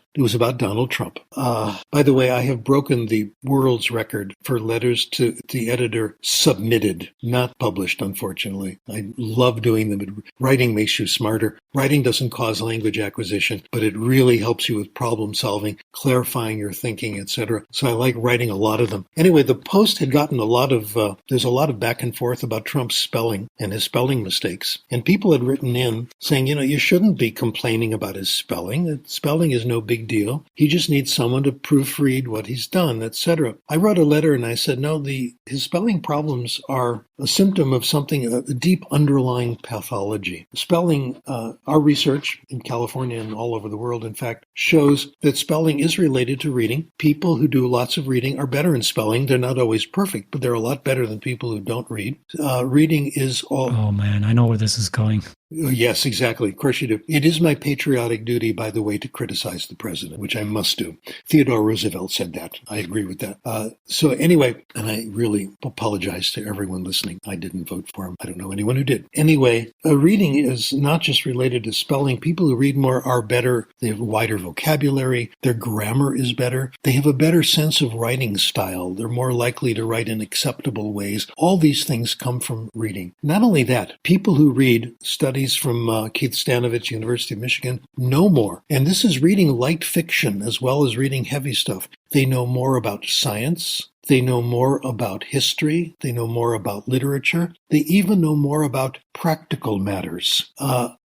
Speaker 1: Donald Trump. By the way, I have broken the world's record for letters to the editor submitted, not published, unfortunately. I love doing them. Writing makes you smarter. Writing doesn't cause language acquisition, but it really helps you with problem solving, clarifying your thinking, etc. So I like writing a lot of them. Anyway, the Post had gotten there's a lot of back and forth about Trump's spelling and his spelling mistakes. And people had written in saying, you shouldn't be complaining about his spelling. Spelling is no big deal. He just needs someone to proofread what he's done, etc. I wrote a letter and I said, no, his spelling problems are a symptom of something, a deep underlying pathology. Spelling, our research in California and all over the world, in fact, shows that spelling is related to reading. People who do lots of reading are better in spelling. They're not always perfect, but they're a lot better than people who don't read. Reading is all...
Speaker 3: Oh man, I know where this is going.
Speaker 1: Yes, exactly. Of course you do. It is my patriotic duty, by the way, to criticize the president, which I must do. Theodore Roosevelt said that. I agree with that. So anyway, and I really apologize to everyone listening. I didn't vote for him. I don't know anyone who did. Anyway, reading is not just related to spelling. People who read more are better. They have a wider vocabulary. Their grammar is better. They have a better sense of writing style. They're more likely to write in acceptable ways. All these things come from reading. Not only that, people who read, studies from Keith Stanovich, University of Michigan, know more. And this is reading light fiction as well as reading heavy stuff. They know more about science. They know more about history. They know more about literature. They even know more about practical matters.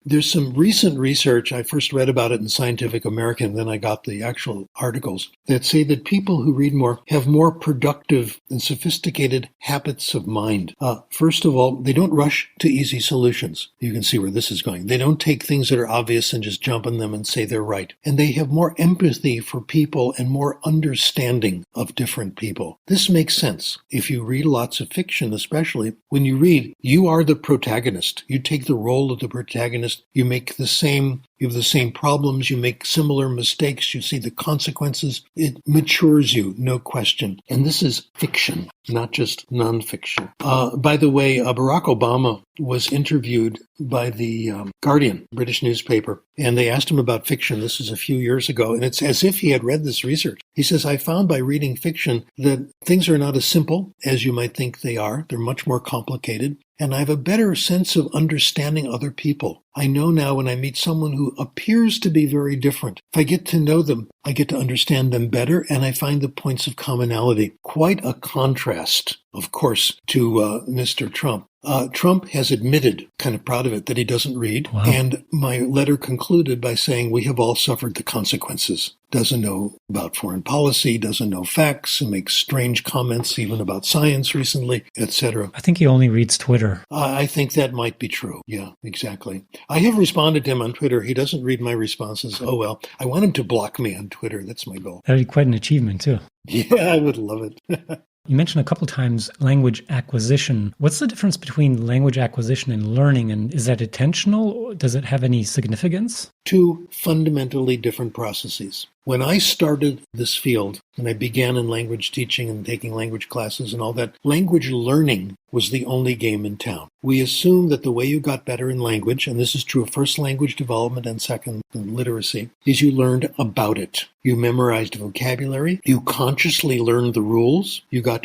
Speaker 1: There's some recent research, I first read about it in Scientific American, then I got the actual articles, that say that people who read more have more productive and sophisticated habits of mind. First of all, they don't rush to easy solutions. You can see where this is going. They don't take things that are obvious and just jump on them and say they're right. And they have more empathy for people and more understanding of different people. This makes sense. If you read lots of fiction, especially, when you read, you are the protagonist. You take the role of the protagonist. You have the same problems, you make similar mistakes, you see the consequences. It matures you, no question. And this is fiction, not just nonfiction. By the way, Barack Obama was interviewed by the Guardian, British newspaper, and they asked him about fiction. This is a few years ago, and it's as if he had read this research. He says, I found by reading fiction that things are not as simple as you might think they are. They're much more complicated. And I have a better sense of understanding other people. I know now when I meet someone who appears to be very different, if I get to know them, I get to understand them better, and I find the points of commonality. Quite a contrast, of course, to Mr. Trump. Trump has admitted, kind of proud of it, that he doesn't read. Wow. And my letter concluded by saying we have all suffered the consequences. Doesn't know about foreign policy, doesn't know facts, and makes strange comments even about science recently, etc.
Speaker 3: I think he only reads Twitter.
Speaker 1: I think that might be true. Yeah, exactly. I have responded to him on Twitter. He doesn't read my responses. Oh, well, I want him to block me on Twitter. That's my goal.
Speaker 3: That'd be quite an achievement, too.
Speaker 1: Yeah, I would love it.
Speaker 3: You mentioned a couple times language acquisition. What's the difference between language acquisition and learning, and is that intentional? Does it have any significance?
Speaker 1: Two fundamentally different processes. When I started this field, when I began in language teaching and taking language classes and all that, language learning was the only game in town. We assumed that the way you got better in language, and this is true of first language development and second literacy, is you learned about it. You memorized vocabulary, you consciously learned the rules, you got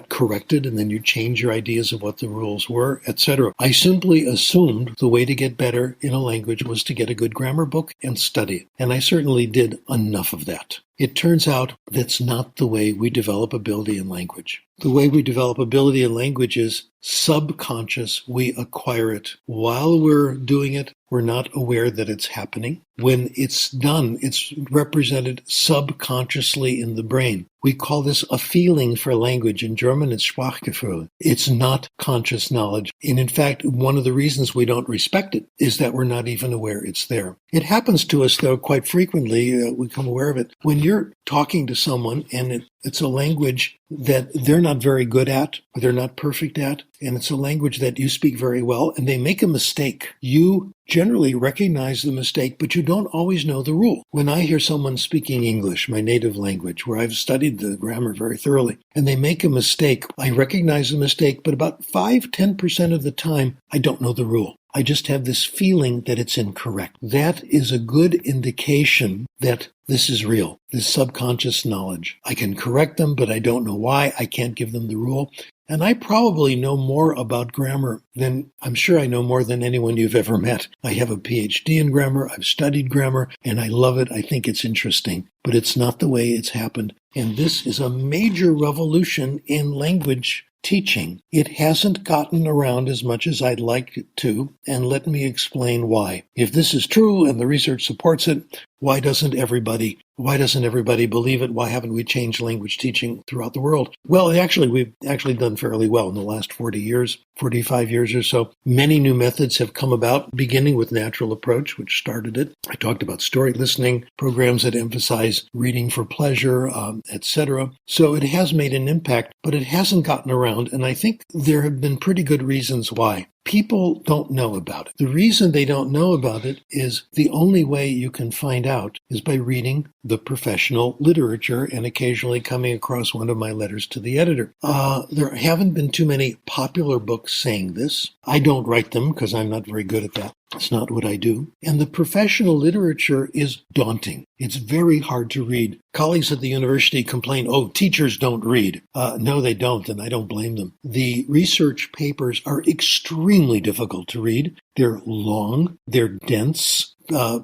Speaker 1: corrected, and then you changed your ideas of what the rules were, etc. I simply assumed the way to get better in a language was to get a good grammar book and study it. And I certainly did enough of that. It turns out that's not the way we develop ability in language. The way we develop ability in language is subconscious. We acquire it. While we're doing it, we're not aware that it's happening. When it's done, it's represented subconsciously in the brain. We call this a feeling for language. In German, it's Sprachgefühl. It's not conscious knowledge. And in fact, one of the reasons we don't respect it is that we're not even aware it's there. It happens to us, though, quite frequently. We become aware of it. When you're talking to someone and it's a language that they're not very good at, or they're not perfect at, and it's a language that you speak very well, and they make a mistake, you generally recognize the mistake, but you don't always know the rule. When I hear someone speaking English, my native language, where I've studied the grammar very thoroughly, and they make a mistake, I recognize the mistake, but about 5-10% of the time, I don't know the rule. I just have this feeling that it's incorrect. That is a good indication that this is real, this subconscious knowledge. I can correct them, but I don't know why. I can't give them the rule. And I probably know more about grammar than, I'm sure I know more than anyone you've ever met. I have a PhD in grammar, I've studied grammar, and I love it. I think it's interesting, but it's not the way it's happened. And this is a major revolution in language teaching. It hasn't gotten around as much as I'd like it to, and let me explain why. If this is true and the research supports it, why doesn't everybody believe it? Why haven't we changed language teaching throughout the world? Well, we've actually done fairly well in the last 40 years, 45 years or so. Many new methods have come about, beginning with natural approach, which started it. I talked about story listening, programs that emphasize reading for pleasure, etc. So it has made an impact, but it hasn't gotten around, and I think there have been pretty good reasons why. People don't know about it. The reason they don't know about it is the only way you can find out is by reading the professional literature and occasionally coming across one of my letters to the editor. There haven't been too many popular books saying this. I don't write them because I'm not very good at that. It's not what I do. And the professional literature is daunting. It's very hard to read. Colleagues at the university complain, oh, teachers don't read. No, they don't, and I don't blame them. The research papers are extremely difficult to read. They're long, they're dense.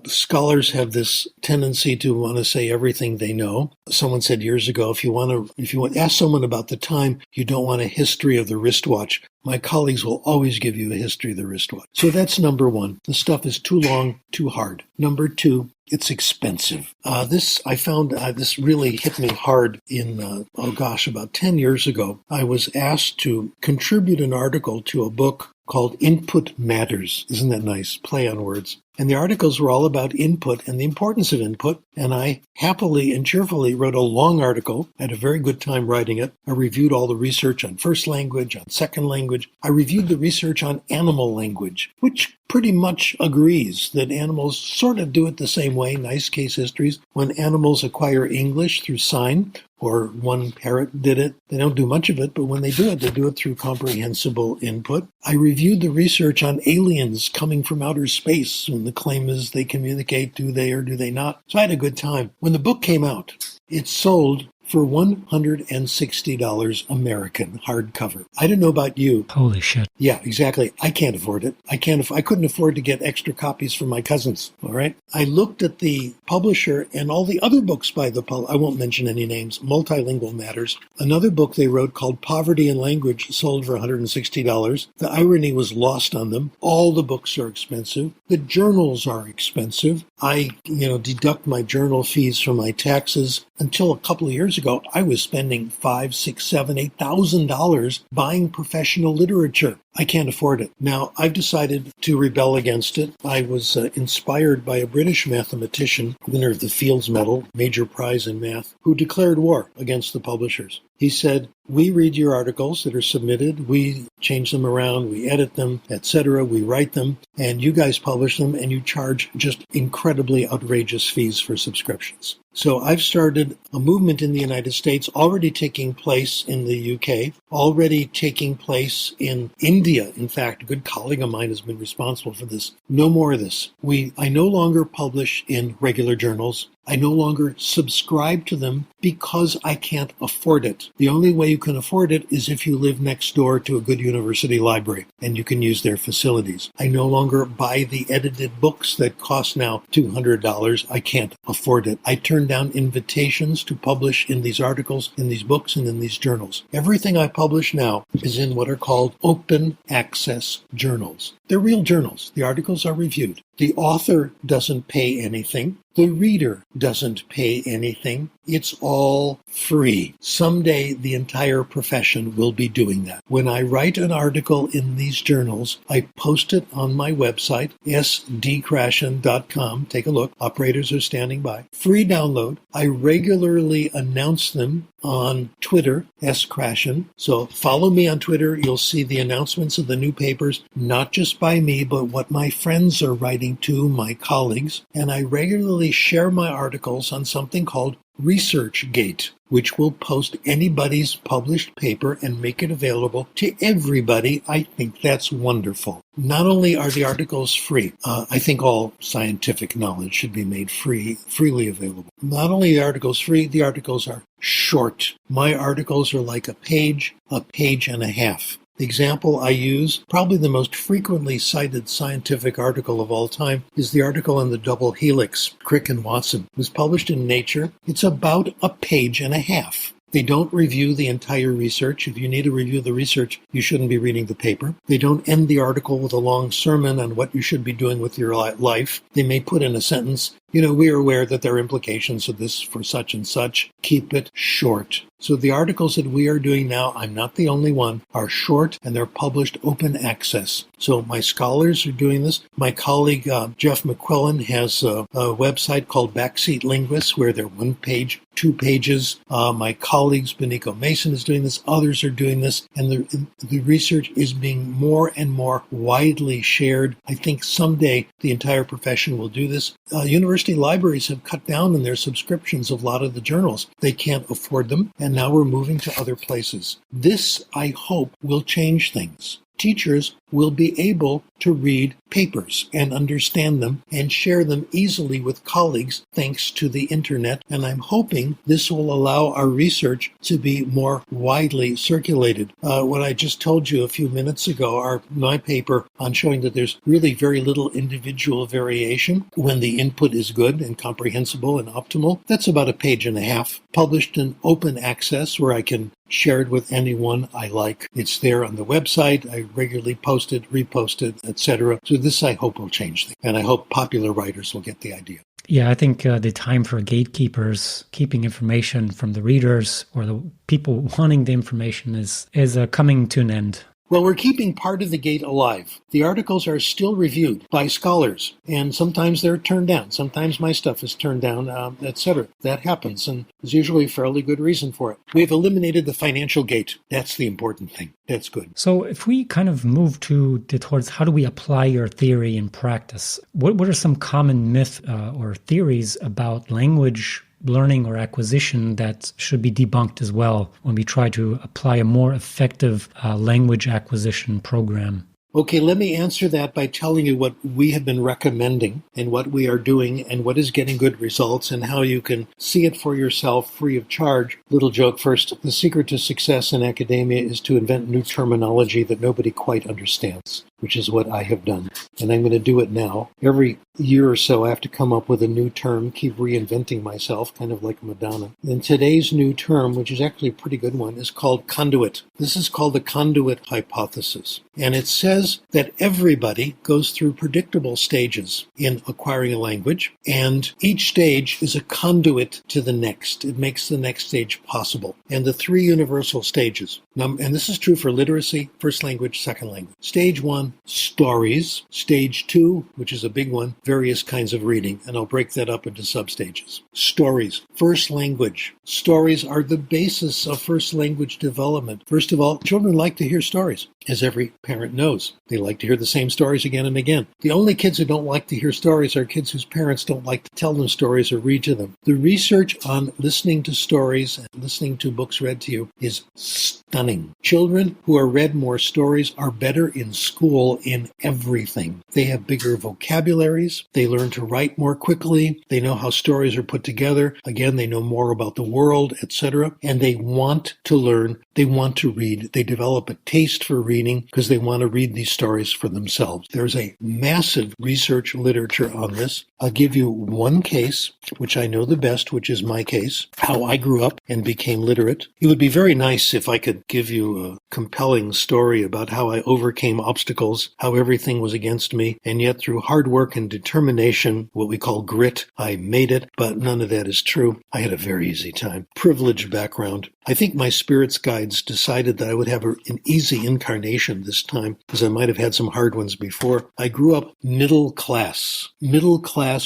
Speaker 1: Scholars have this tendency to want to say everything they know. Someone said years ago, if you want to ask someone about the time, you don't want a history of the wristwatch. My colleagues will always give you a history of the wristwatch. So that's number one. The stuff is too long, too hard. Number two, it's expensive. I found this really hit me hard in, about 10 years ago. I was asked to contribute an article to a book called Input Matters. Isn't that nice? Play on words. And the articles were all about input and the importance of input. And I happily and cheerfully wrote a long article. I had a very good time writing it. I reviewed all the research on first language, on second language. I reviewed the research on animal language, which pretty much agrees that animals sort of do it the same way, nice case histories. When animals acquire English through sign, or one parrot did it, they don't do much of it, but when they do it through comprehensible input. I reviewed the research on aliens coming from outer space, and the claim is they communicate, do they or do they not? So I had a good time. When the book came out, it sold for $160 American hardcover. I don't know about you.
Speaker 3: Holy shit.
Speaker 1: Yeah, exactly. I can't afford it. I couldn't afford to get extra copies for my cousins. All right. I looked at the publisher and all the other books by I won't mention any names, Multilingual Matters. Another book they wrote called Poverty and Language sold for $160. The irony was lost on them. All the books are expensive. The journals are expensive. I, deduct my journal fees from my taxes. Until a couple of years ago, I was spending $5,000, $6,000, $7,000, $8,000 buying professional literature. I can't afford it. Now, I've decided to rebel against it. I was inspired by a British mathematician, winner of the Fields Medal, major prize in math, who declared war against the publishers. He said, we read your articles that are submitted, we change them around, we edit them, etc., we write them, and you guys publish them, and you charge just incredibly outrageous fees for subscriptions. So I've started a movement in the United States, already taking place in the UK, already taking place in India. In fact, a good colleague of mine has been responsible for this. No more of this. I no longer publish in regular journals. I no longer subscribe to them because I can't afford it. The only way you can afford it is if you live next door to a good university library and you can use their facilities. I no longer buy the edited books that cost now $200. I can't afford it. I turn down invitations to publish in these articles, in these books, and in these journals. Everything I publish now is in what are called open access journals. They're real journals. The articles are reviewed. The author doesn't pay anything. The reader doesn't pay anything. It's all free. Someday, the entire profession will be doing that. When I write an article in these journals, I post it on my website, sdkrashen.com. Take a look. Operators are standing by. Free download. I regularly announce them on Twitter, skrashen. So follow me on Twitter. You'll see the announcements of the new papers, not just by me, but what my friends are writing to my colleagues. And I regularly share my articles on something called ResearchGate, which will post anybody's published paper and make it available to everybody. I think that's wonderful. Not only are the articles free, I think all scientific knowledge should be made freely available. Not only are the articles free, the articles are short. My articles are like a page and a half. The example I use, probably the most frequently cited scientific article of all time, is the article on the double helix, Crick and Watson. It was published in Nature. It's about a page and a half. They don't review the entire research. If you need to review the research, you shouldn't be reading the paper. They don't end the article with a long sermon on what you should be doing with your life. They may put in a sentence, We are aware that there are implications of this for such and such. Keep it short. So the articles that we are doing now, I'm not the only one, are short and they're published open access. So my scholars are doing this. My colleague Jeff McQuillan has a website called Backseat Linguists where they're 1 page, 2 pages. My colleagues, Benico Mason is doing this. Others are doing this. And the research is being more and more widely shared. I think someday the entire profession will do this. University libraries have cut down on their subscriptions of a lot of the journals. They can't afford them. And now we're moving to other places. This, I hope, will change things. Teachers will be able to read papers and understand them and share them easily with colleagues thanks to the internet. And I'm hoping this will allow our research to be more widely circulated. What I just told you a few minutes ago, my paper on showing that there's really very little individual variation when the input is good and comprehensible and optimal, that's about 1.5 pages, published in open access where I can share it with anyone I like. It's there on the website. I regularly post it, repost it, etc. So this, I hope, will change things. And I hope popular writers will get the idea.
Speaker 3: Yeah, I think the time for gatekeepers keeping information from the readers or the people wanting the information is coming to an end.
Speaker 1: Well, we're keeping part of the gate alive. The articles are still reviewed by scholars, and sometimes they're turned down. Sometimes my stuff is turned down, etc. That happens, and there's usually a fairly good reason for it. We've eliminated the financial gate. That's the important thing. That's good.
Speaker 3: So if we kind of move towards how do we apply your theory in practice, what are some common myths or theories about language learning or acquisition that should be debunked as well when we try to apply a more effective language acquisition program?
Speaker 1: Okay, let me answer that by telling you what we have been recommending and what we are doing and what is getting good results and how you can see it for yourself free of charge. Little joke first. The secret to success in academia is to invent new terminology that nobody quite understands, which is what I have done. And I'm going to do it now. Every year or so, I have to come up with a new term, keep reinventing myself, kind of like Madonna. And today's new term, which is actually a pretty good one, is called conduit. This is called the conduit hypothesis. And it says that everybody goes through predictable stages in acquiring a language, and each stage is a conduit to the next. It makes the next stage possible. And the 3 universal stages, and this is true for literacy, first language, second language. Stage 1, stories. Stage 2, which is a big one, various kinds of reading, and I'll break that up into substages. Stories, first language. Stories are the basis of first language development. First of all, children like to hear stories, as every parent knows. They like to hear the same stories again and again. The only kids who don't like to hear stories are kids whose parents don't like to tell them stories or read to them. The research on listening to stories and listening to books read to you is stunning. Children who are read more stories are better in school in everything. They have bigger vocabularies. They learn to write more quickly. They know how stories are put together. Again, they know more about the world, etc. And they want to learn. They want to read. They develop a taste for reading because they want to read these stories for themselves. There's a massive research literature on this. I'll give you one case, which I know the best, which is my case, how I grew up and became literate. It would be very nice if I could give you a compelling story about how I overcame obstacles, how everything was against me, and yet through hard work and determination, what we call grit, I made it, but none of that is true. I had a very easy time. Privileged background. I think my spirits guides decided that I would have an easy incarnation this time, because I might have had some hard ones before. I grew up middle class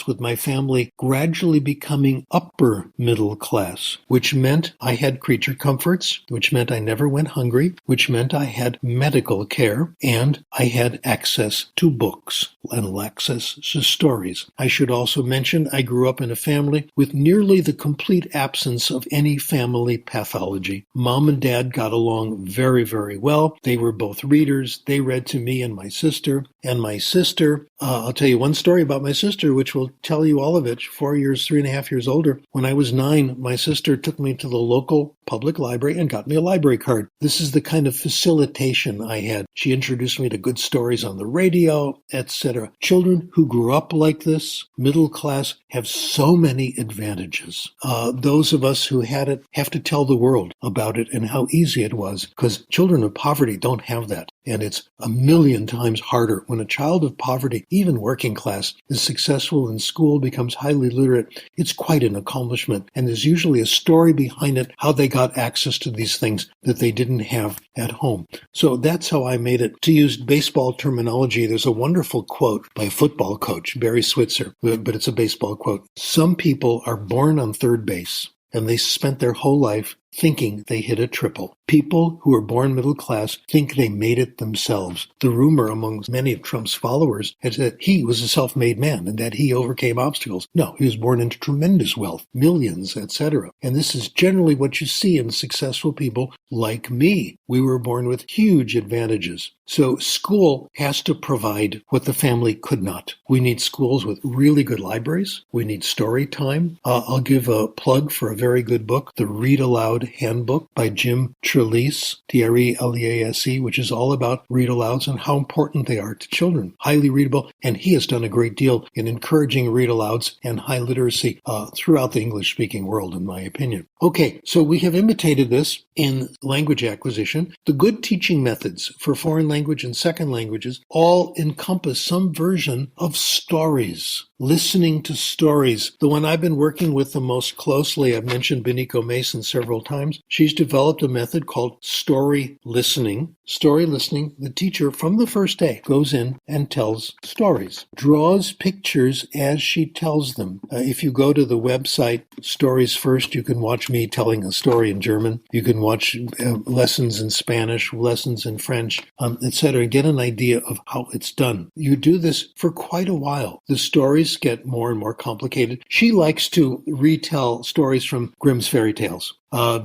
Speaker 1: with my family gradually becoming upper middle class, which meant I had creature comforts, which meant I never went hungry, which meant I had medical care, and I had access to books and access to stories. I should also mention I grew up in a family with nearly the complete absence of any family pathology. Mom and Dad got along very, very well. They were both readers. They read to me and my sister. I'll tell you one story about my sister, which will tell you all of it. 3.5 years older. When I was 9, my sister took me to the local public library and got me a library card. This is the kind of facilitation I had. She introduced me to good stories on the radio, etc. Children who grew up like this, middle class, have so many advantages. Those of us who had it have to tell the world about it and how easy it was, because children of poverty don't have that. And it's a million times harder when a child of poverty, even working class, is successful in school, becomes highly literate. It's quite an accomplishment. And there's usually a story behind it, how they got access to these things that they didn't have at home. So that's how I made it. To use baseball terminology, there's a wonderful quote by a football coach, Barry Switzer, but it's a baseball quote. Some people are born on third base, and they spent their whole life thinking they hit a triple. People who are born middle class think they made it themselves. The rumor among many of Trump's followers is that he was a self-made man and that he overcame obstacles. No, he was born into tremendous wealth, millions, etc. And this is generally what you see in successful people like me. We were born with huge advantages. So school has to provide what the family could not. We need schools with really good libraries. We need story time. I'll give a plug for a very good book, The Read Aloud Handbook by Jim Trelease, Trelease, which is all about read-alouds and how important they are to children. Highly readable, and he has done a great deal in encouraging read-alouds and high literacy throughout the English-speaking world, in my opinion. Okay, so we have imitated this in language acquisition. The good teaching methods for foreign language and second languages all encompass some version of stories. Listening to stories. The one I've been working with the most closely, I've mentioned Beniko Mason several times. She's developed a method called story listening. Story listening, the teacher from the first day goes in and tells stories, draws pictures as she tells them. If you go to the website Stories First, you can watch me telling a story in German. You can watch lessons in Spanish, lessons in French, etc. Get an idea of how it's done. You do this for quite a while. The stories get more and more complicated. She likes to retell stories from Grimm's fairy tales.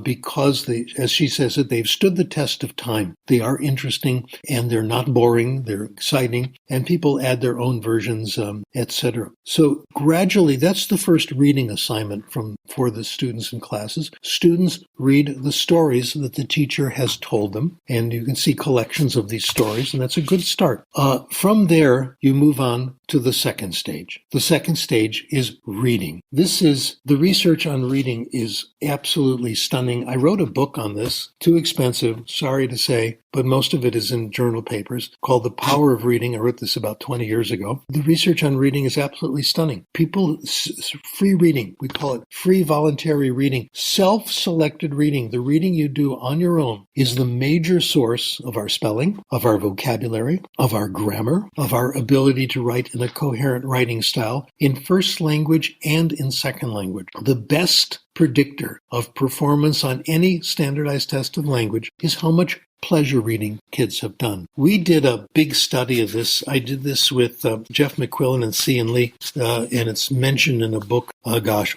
Speaker 1: Because they, as she says it, they've stood the test of time. They are interesting and they're not boring. They're exciting, and people add their own versions, etc. So gradually, that's the first reading assignment for the students in classes. Students read the stories that the teacher has told them, and you can see collections of these stories, and that's a good start. From there, you move on to the second stage. The second stage is reading. The research on reading is absolutely stunning. I wrote a book on this, too expensive, sorry to say, but most of it is in journal papers, called The Power of Reading. I wrote this about 20 years ago. The research on reading is absolutely stunning. Free reading, we call it free voluntary reading, self-selected reading, the reading you do on your own, is the major source of our spelling, of our vocabulary, of our grammar, of our ability to write in a coherent writing style in first language and in second language. The best predictor of performance on any standardized test of language is how much pleasure reading kids have done. We did a big study of this. I did this with Jeff McQuillan and Cian Lee, and it's mentioned in a book.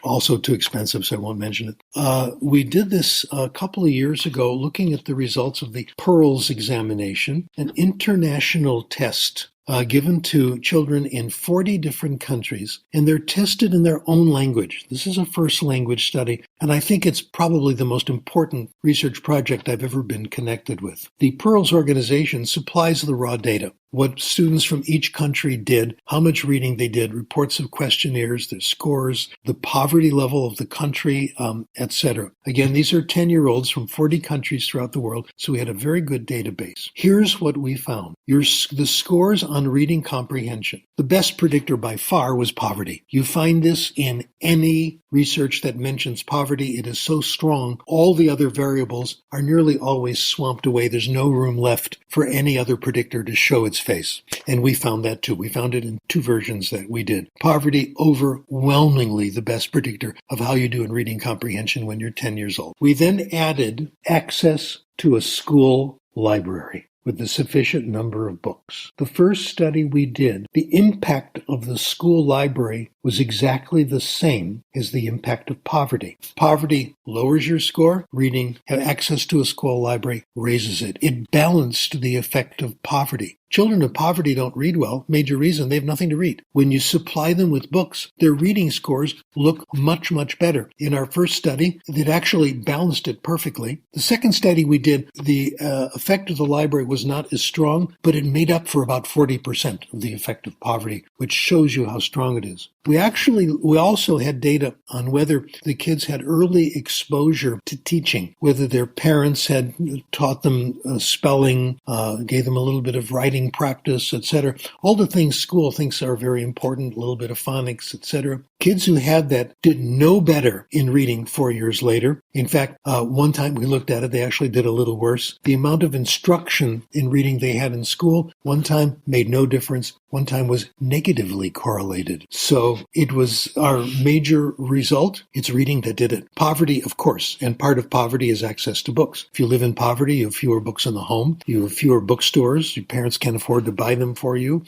Speaker 1: Also too expensive, so I won't mention it. We did this a couple of years ago, looking at the results of the PEARLS examination, an international test given to children in 40 different countries, and they're tested in their own language. This is a first language study, and I think it's probably the most important research project I've ever been connected with. The PEARLS organization supplies the raw data, what students from each country did, how much reading they did, reports of questionnaires, their scores, the poverty level of the country, etc. Again, these are 10-year-olds from 40 countries throughout the world, so we had a very good database. Here's what we found. The scores on reading comprehension. The best predictor by far was poverty. You find this in any research that mentions poverty. It is so strong, all the other variables are nearly always swamped away. There's no room left for any other predictor to show its face. And we found that too. We found it in two versions that we did. Poverty, overwhelmingly the best predictor of how you do in reading comprehension when you're 10 years old. We then added access to a school library with a sufficient number of books. The first study we did, the impact of the school library was exactly the same as the impact of poverty. Poverty lowers your score. Reading, access to a school library raises it. It balanced the effect of poverty. Children of poverty don't read well. Major reason, they have nothing to read. When you supply them with books, their reading scores look much, much better. In our first study, it actually balanced it perfectly. The second study we did, the effect of the library was not as strong, but it made up for about 40% of the effect of poverty, which shows you how strong it is. We also had data on whether the kids had early exposure to teaching, whether their parents had taught them spelling, gave them a little bit of writing practice, etc. All the things school thinks are very important, a little bit of phonics, etc. Kids who had that did no better in reading 4 years later. In fact, one time we looked at it, they actually did a little worse. The amount of instruction in reading they had in school, one time made no difference. One time was negatively correlated. So it was our major result. It's reading that did it. Poverty, of course, and part of poverty is access to books. If you live in poverty, you have fewer books in the home. You have fewer bookstores. Your parents can't afford to buy them for you.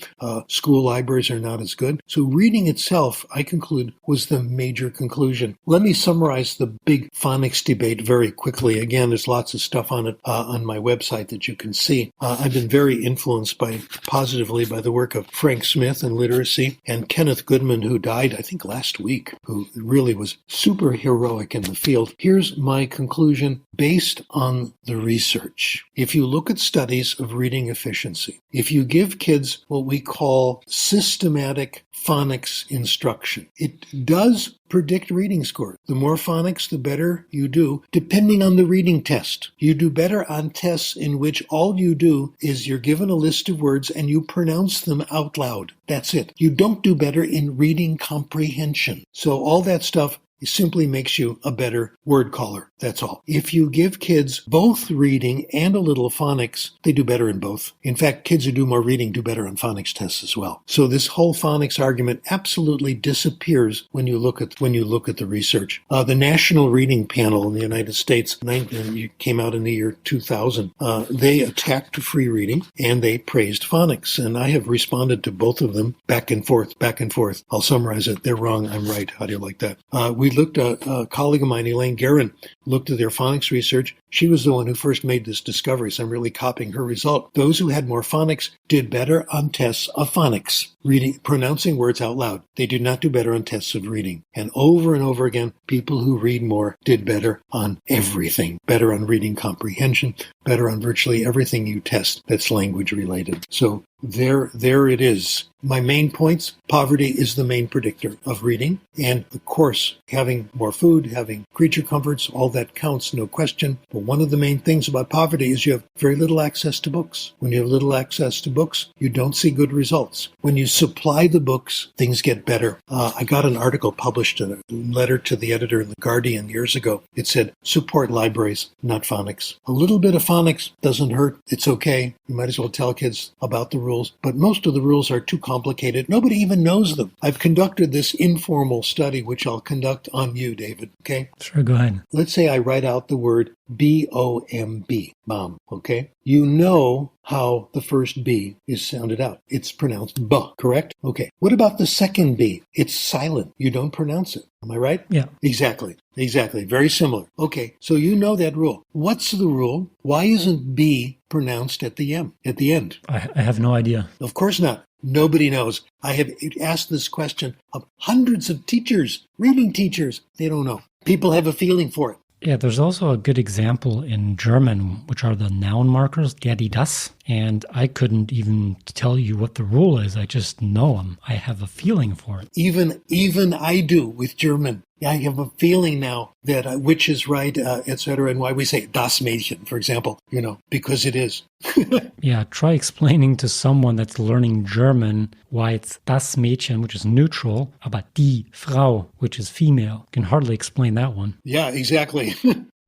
Speaker 1: School libraries are not as good. So reading itself, I conclude, was the major conclusion. Let me summarize the big phonics debate very quickly. Again, there's lots of stuff on it on my website that you can see. I've been very influenced positively by the work of Frank Smith in literacy and Kenneth Goodman, who died, I think, last week, who really was super heroic in the field. Here's my conclusion based on the research. If you look at studies of reading efficiency, if you give kids what we call systematic phonics instruction, it does predict reading score. The more phonics, the better you do, depending on the reading test. You do better on tests in which all you do is you're given a list of words and you pronounce them out loud. That's it. You don't do better in reading comprehension. So all that stuff simply makes you a better word caller. That's all. If you give kids both reading and a little phonics, they do better in both. In fact, kids who do more reading do better on phonics tests as well. So this whole phonics argument absolutely disappears when you look at the research. The National Reading Panel in the United States came out in the year 2000. They attacked free reading and they praised phonics, and I have responded to both of them back and forth. I'll summarize it. They're wrong. I'm right. How do you like that? We looked at a colleague of mine, Elaine Guerin, looked at their phonics research. She was the one who first made this discovery, so I'm really copying her result. Those who had more phonics did better on tests of phonics, reading, pronouncing words out loud. They did not do better on tests of reading. And over again, people who read more did better on everything. Better on reading comprehension, better on virtually everything you test that's language related. So there it is. My main points: poverty is the main predictor of reading. And of course, having more food, having creature comforts, all that counts, no question. But one of the main things about poverty is you have very little access to books. When you have little access to books, you don't see good results. When you supply the books, things get better. I got an article published in a letter to the editor in The Guardian years ago. It said, support libraries, not phonics. A little bit of phonics doesn't hurt. It's okay. You might as well tell kids about the rules. But most of the rules are too complicated. Nobody even knows them. I've conducted this informal study, which I'll conduct on you, David. Okay?
Speaker 3: Sure, go ahead.
Speaker 1: Let's say I write out the word B-O-M-B, bomb, okay? You know how the first B is sounded out. It's pronounced B, correct? Okay. What about the second B? It's silent. You don't pronounce it. Am I right?
Speaker 3: Yeah.
Speaker 1: Exactly. Very similar. Okay, so you know that rule. What's the rule? Why isn't B pronounced at the end?
Speaker 3: I have no idea.
Speaker 1: Of course not. Nobody knows. I have asked this question of hundreds of teachers, reading teachers. They don't know. People have a feeling for it.
Speaker 3: Yeah, there's also a good example in German, which are the noun markers, der, die, das. And I couldn't even tell you what the rule is. I just know them. I have a feeling for it.
Speaker 1: Even I do with German. I have a feeling now that which is right, etc., and why we say das Mädchen, for example, because it is.
Speaker 3: Yeah, try explaining to someone that's learning German why it's das Mädchen, which is neutral, about die Frau, which is female. Can hardly explain that one.
Speaker 1: Yeah, exactly.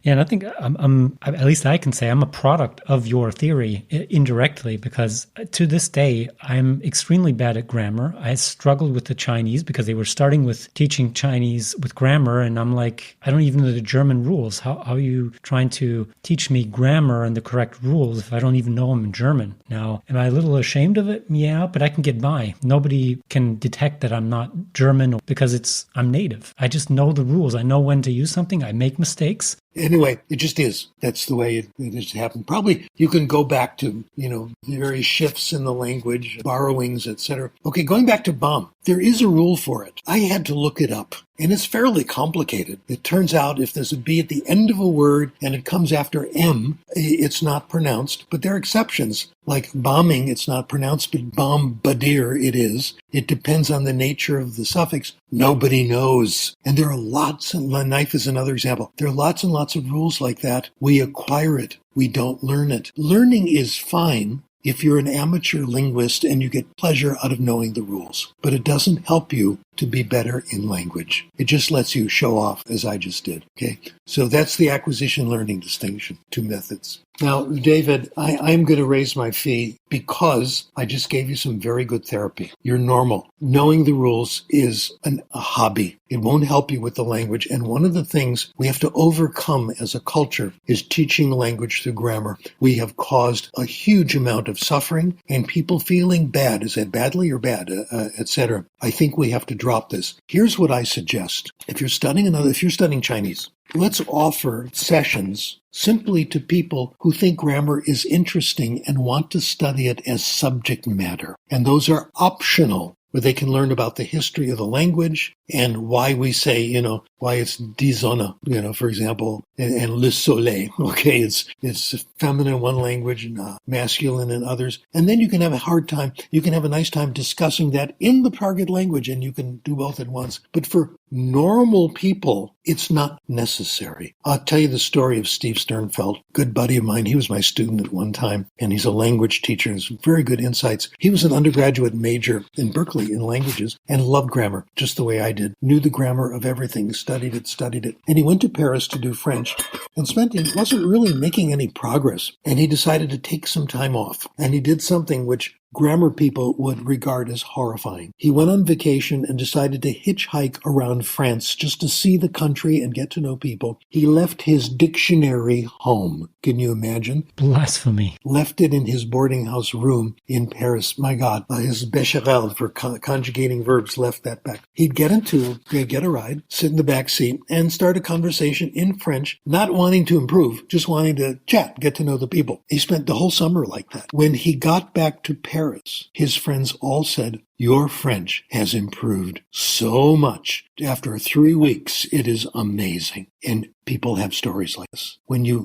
Speaker 3: Yeah, and I think I'm at least I can say I'm a product of your theory indirectly, because to this day, I'm extremely bad at grammar. I struggled with the Chinese because they were starting with teaching Chinese with grammar. And I'm like, I don't even know the German rules. How are you trying to teach me grammar and the correct rules if I don't even know them in German? Now, am I a little ashamed of it? Yeah, but I can get by. Nobody can detect that I'm not German because I'm native. I just know the rules. I know when to use something. I make mistakes.
Speaker 1: Anyway, it just is. That's the way it has happened. Probably you can go back to, the various shifts in the language, borrowings, etc. Okay, going back to bomb, there is a rule for it. I had to look it up, and it's fairly complicated. It turns out if there's a B at the end of a word and it comes after M, it's not pronounced, but there are exceptions. Like bombing, it's not pronounced, but bombardier it is. It depends on the nature of the suffix. Nobody knows. And there are lots, and knife is another example. There are lots and lots of rules like that. We acquire it. We don't learn it. Learning is fine if you're an amateur linguist and you get pleasure out of knowing the rules. But it doesn't help you to be better in language. It just lets you show off, as I just did. Okay, so that's the acquisition learning distinction, two methods. Now, David, I'm going to raise my fee because I just gave you some very good therapy. You're normal. Knowing the rules is a hobby. It won't help you with the language. And one of the things we have to overcome as a culture is teaching language through grammar. We have caused a huge amount of suffering and people feeling bad. Is that badly or bad, etc.? I think we have to drop this. Here's what I suggest. If you're studying Chinese, let's offer sessions simply to people who think grammar is interesting and want to study it as subject matter. And those are optional, where they can learn about the history of the language and why we say, why it's disonna, for example, and le soleil. Okay, it's feminine in one language and masculine in others. And then you can have a nice time discussing that in the target language, and you can do both at once. But for normal people, it's not necessary. I'll tell you the story of Steve Sternfeld, good buddy of mine. He was my student at one time, and he's a language teacher and has very good insights. He was an undergraduate major in Berkeley in languages and loved grammar, just the way I did. Knew the grammar of everything, studied it. And he went to Paris to do French and wasn't really making any progress. And he decided to take some time off. And he did something which grammar people would regard as horrifying. He went on vacation and decided to hitchhike around France just to see the country and get to know people. He left his dictionary home. Can you imagine?
Speaker 3: Blasphemy.
Speaker 1: Left it in his boarding house room in Paris. My God, his bécherel for conjugating verbs left that back. He'd get a ride, sit in the back seat, and start a conversation in French, not wanting to improve, just wanting to chat, get to know the people. He spent the whole summer like that. When he got back to Paris, his friends all said, "Your French has improved so much. After 3 weeks, it is amazing." And people have stories like this.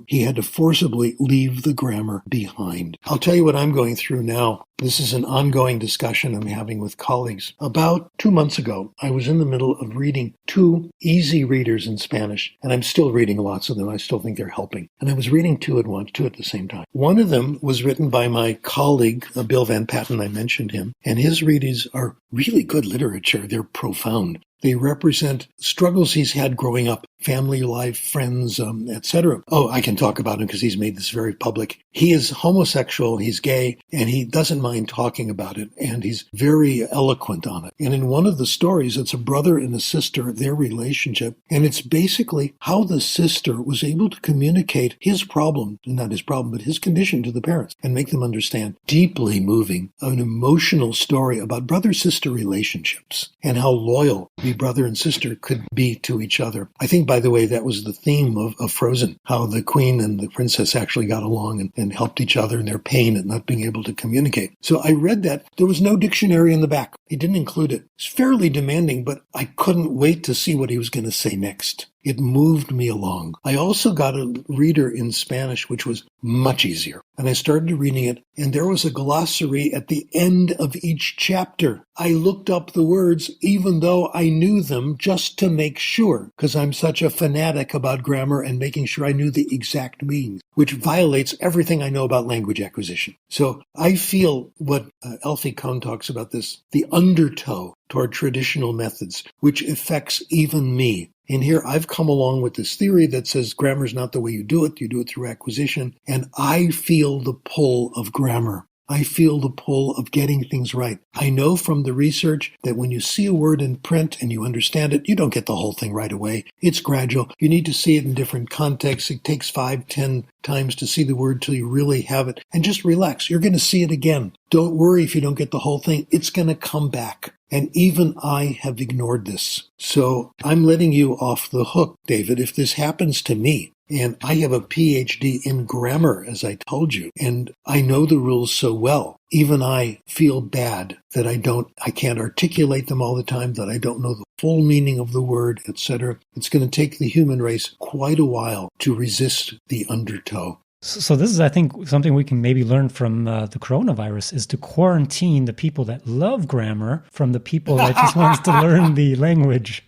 Speaker 1: He had to forcibly leave the grammar behind. I'll tell you what I'm going through now. This is an ongoing discussion I'm having with colleagues. About 2 months ago, I was in the middle of reading 2 easy readers in Spanish, and I'm still reading lots of them. I still think they're helping. And I was reading 2 at once, 2 at the same time. One of them was written by my colleague, Bill Van Patten. I mentioned him, and his readings are really good literature. They're profound. They represent struggles he's had growing up, family life, friends, etc. Oh, I can talk about him because he's made this very public. He is homosexual, he's gay, and he doesn't mind talking about it, and he's very eloquent on it. And in one of the stories, it's a brother and a sister, their relationship, and it's basically how the sister was able to communicate his problem, not his problem, but his condition to the parents and make them understand. Deeply moving, an emotional story about brother-sister relationships and how loyal the brother and sister could be to each other. I think, by the way, that was the theme of Frozen, how the queen and the princess actually got along and helped each other in their pain at not being able to communicate. So I read that. There was no dictionary in the back. He didn't include it. It's fairly demanding, but I couldn't wait to see what he was going to say next. It moved me along. I also got a reader in Spanish, which was much easier. And I started reading it, and there was a glossary at the end of each chapter. I looked up the words, even though I knew them, just to make sure, because I'm such a fanatic about grammar and making sure I knew the exact meaning, which violates everything I know about language acquisition. So I feel what Alfie Kohn talks about this, the undertow toward traditional methods, which affects even me. And here I've come along with this theory that says grammar is not the way you do it through acquisition. And I feel the pull of grammar. I feel the pull of getting things right. I know from the research that when you see a word in print and you understand it, you don't get the whole thing right away. It's gradual. You need to see it in different contexts. It takes 5, 10 times to see the word till you really have it. And just relax. You're going to see it again. Don't worry if you don't get the whole thing. It's going to come back. And even I have ignored this. So I'm letting you off the hook, David, if this happens to me. And I have a PhD in grammar, as I told you, and I know the rules so well. Even I feel bad that I can't articulate them all the time, that I don't know the full meaning of the word, etc. It's going to take the human race quite a while to resist the undertow.
Speaker 3: So this is, I think, something we can maybe learn from the coronavirus is to quarantine the people that love grammar from the people that just wants to learn the language.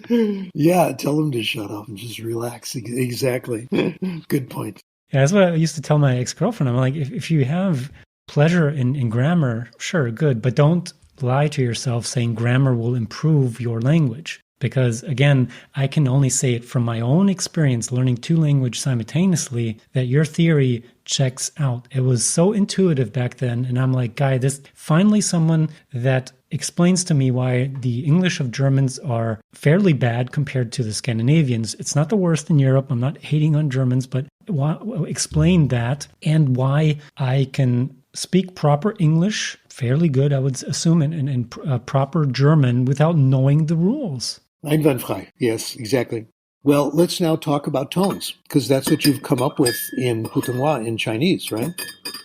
Speaker 1: Yeah, tell them to shut up and just relax. Exactly. Good point.
Speaker 3: Yeah, that's what I used to tell my ex-girlfriend. I'm like, if you have pleasure in grammar, sure, good, but don't lie to yourself saying grammar will improve your language. Because again, I can only say it from my own experience learning two languages simultaneously that your theory checks out. It was so intuitive back then. And I'm like, guy, this finally someone that explains to me why the English of Germans are fairly bad compared to the Scandinavians. It's not the worst in Europe. I'm not hating on Germans, but explain that and why I can speak proper English, fairly good, I would assume, and proper German without knowing the rules.
Speaker 1: Einwandfrei. Yes, exactly. Well, let's now talk about tones, because that's what you've come up with in Putonghua in Chinese, right?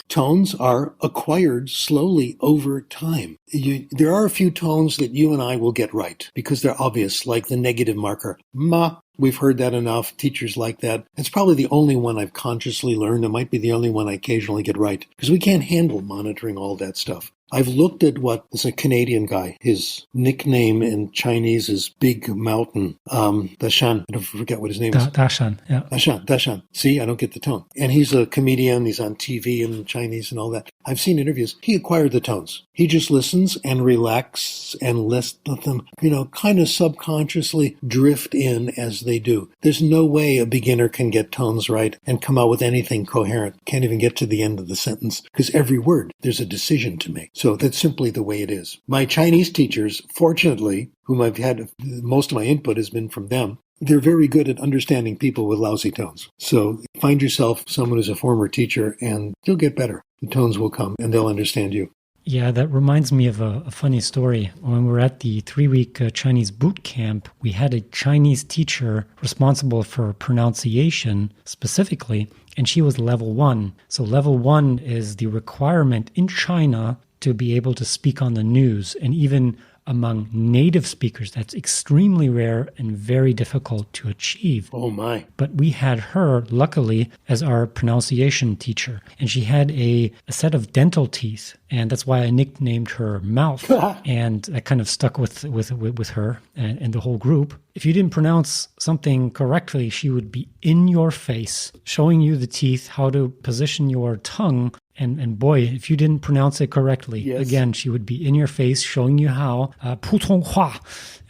Speaker 1: Tones are acquired slowly over time. There are a few tones that you and I will get right, because they're obvious, like the negative marker. Ma, we've heard that enough. Teachers like that. It's probably the only one I've consciously learned. It might be the only one I occasionally get right, because we can't handle monitoring all that stuff. I've looked at what is a Canadian guy. His nickname in Chinese is Big Mountain. Dashan. I don't forget what his name is.
Speaker 3: Dashan, yeah.
Speaker 1: Dashan. See, I don't get the tone. And he's a comedian. He's on TV in Chinese and all that. I've seen interviews. He acquired the tones. He just listens and relaxes and lets them, kind of subconsciously drift in as they do. There's no way a beginner can get tones right and come out with anything coherent. Can't even get to the end of the sentence because every word, there's a decision to make. So that's simply the way it is. My Chinese teachers, fortunately, whom I've had, most of my input has been from them, they're very good at understanding people with lousy tones. So find yourself someone who's a former teacher and you'll get better. The tones will come and they'll understand you.
Speaker 3: Yeah, that reminds me of a funny story. When we were at the 3-week Chinese boot camp, we had a Chinese teacher responsible for pronunciation specifically, and she was level 1. So level 1 is the requirement in China to be able to speak on the news. And even among native speakers, that's extremely rare and very difficult to achieve.
Speaker 1: Oh my.
Speaker 3: But we had her, luckily, as our pronunciation teacher. And she had a set of dental teeth. And that's why I nicknamed her Mouth. And that kind of stuck with her and the whole group. If you didn't pronounce something correctly, she would be in your face, showing you the teeth, how to position your tongue. And boy, if you didn't pronounce it correctly, yes. Again, she would be in your face, showing you how, Putonghua,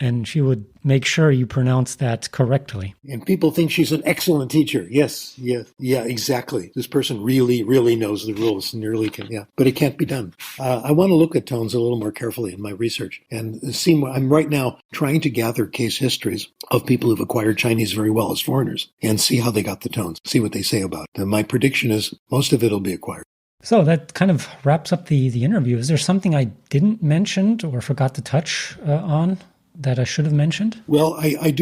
Speaker 3: and she would make sure you pronounce that correctly.
Speaker 1: And people think she's an excellent teacher. Yes, yeah, exactly. This person really, really knows the rules and really can, yeah. But it can't be done. I want to look at tones a little more carefully in my research and see. I'm right now trying to gather case histories of people who've acquired Chinese very well as foreigners and see how they got the tones, see what they say about it. And my prediction is most of it will be acquired.
Speaker 3: So that kind of wraps up the interview. Is there something I didn't mention or forgot to touch on that I should have mentioned?
Speaker 1: Well, I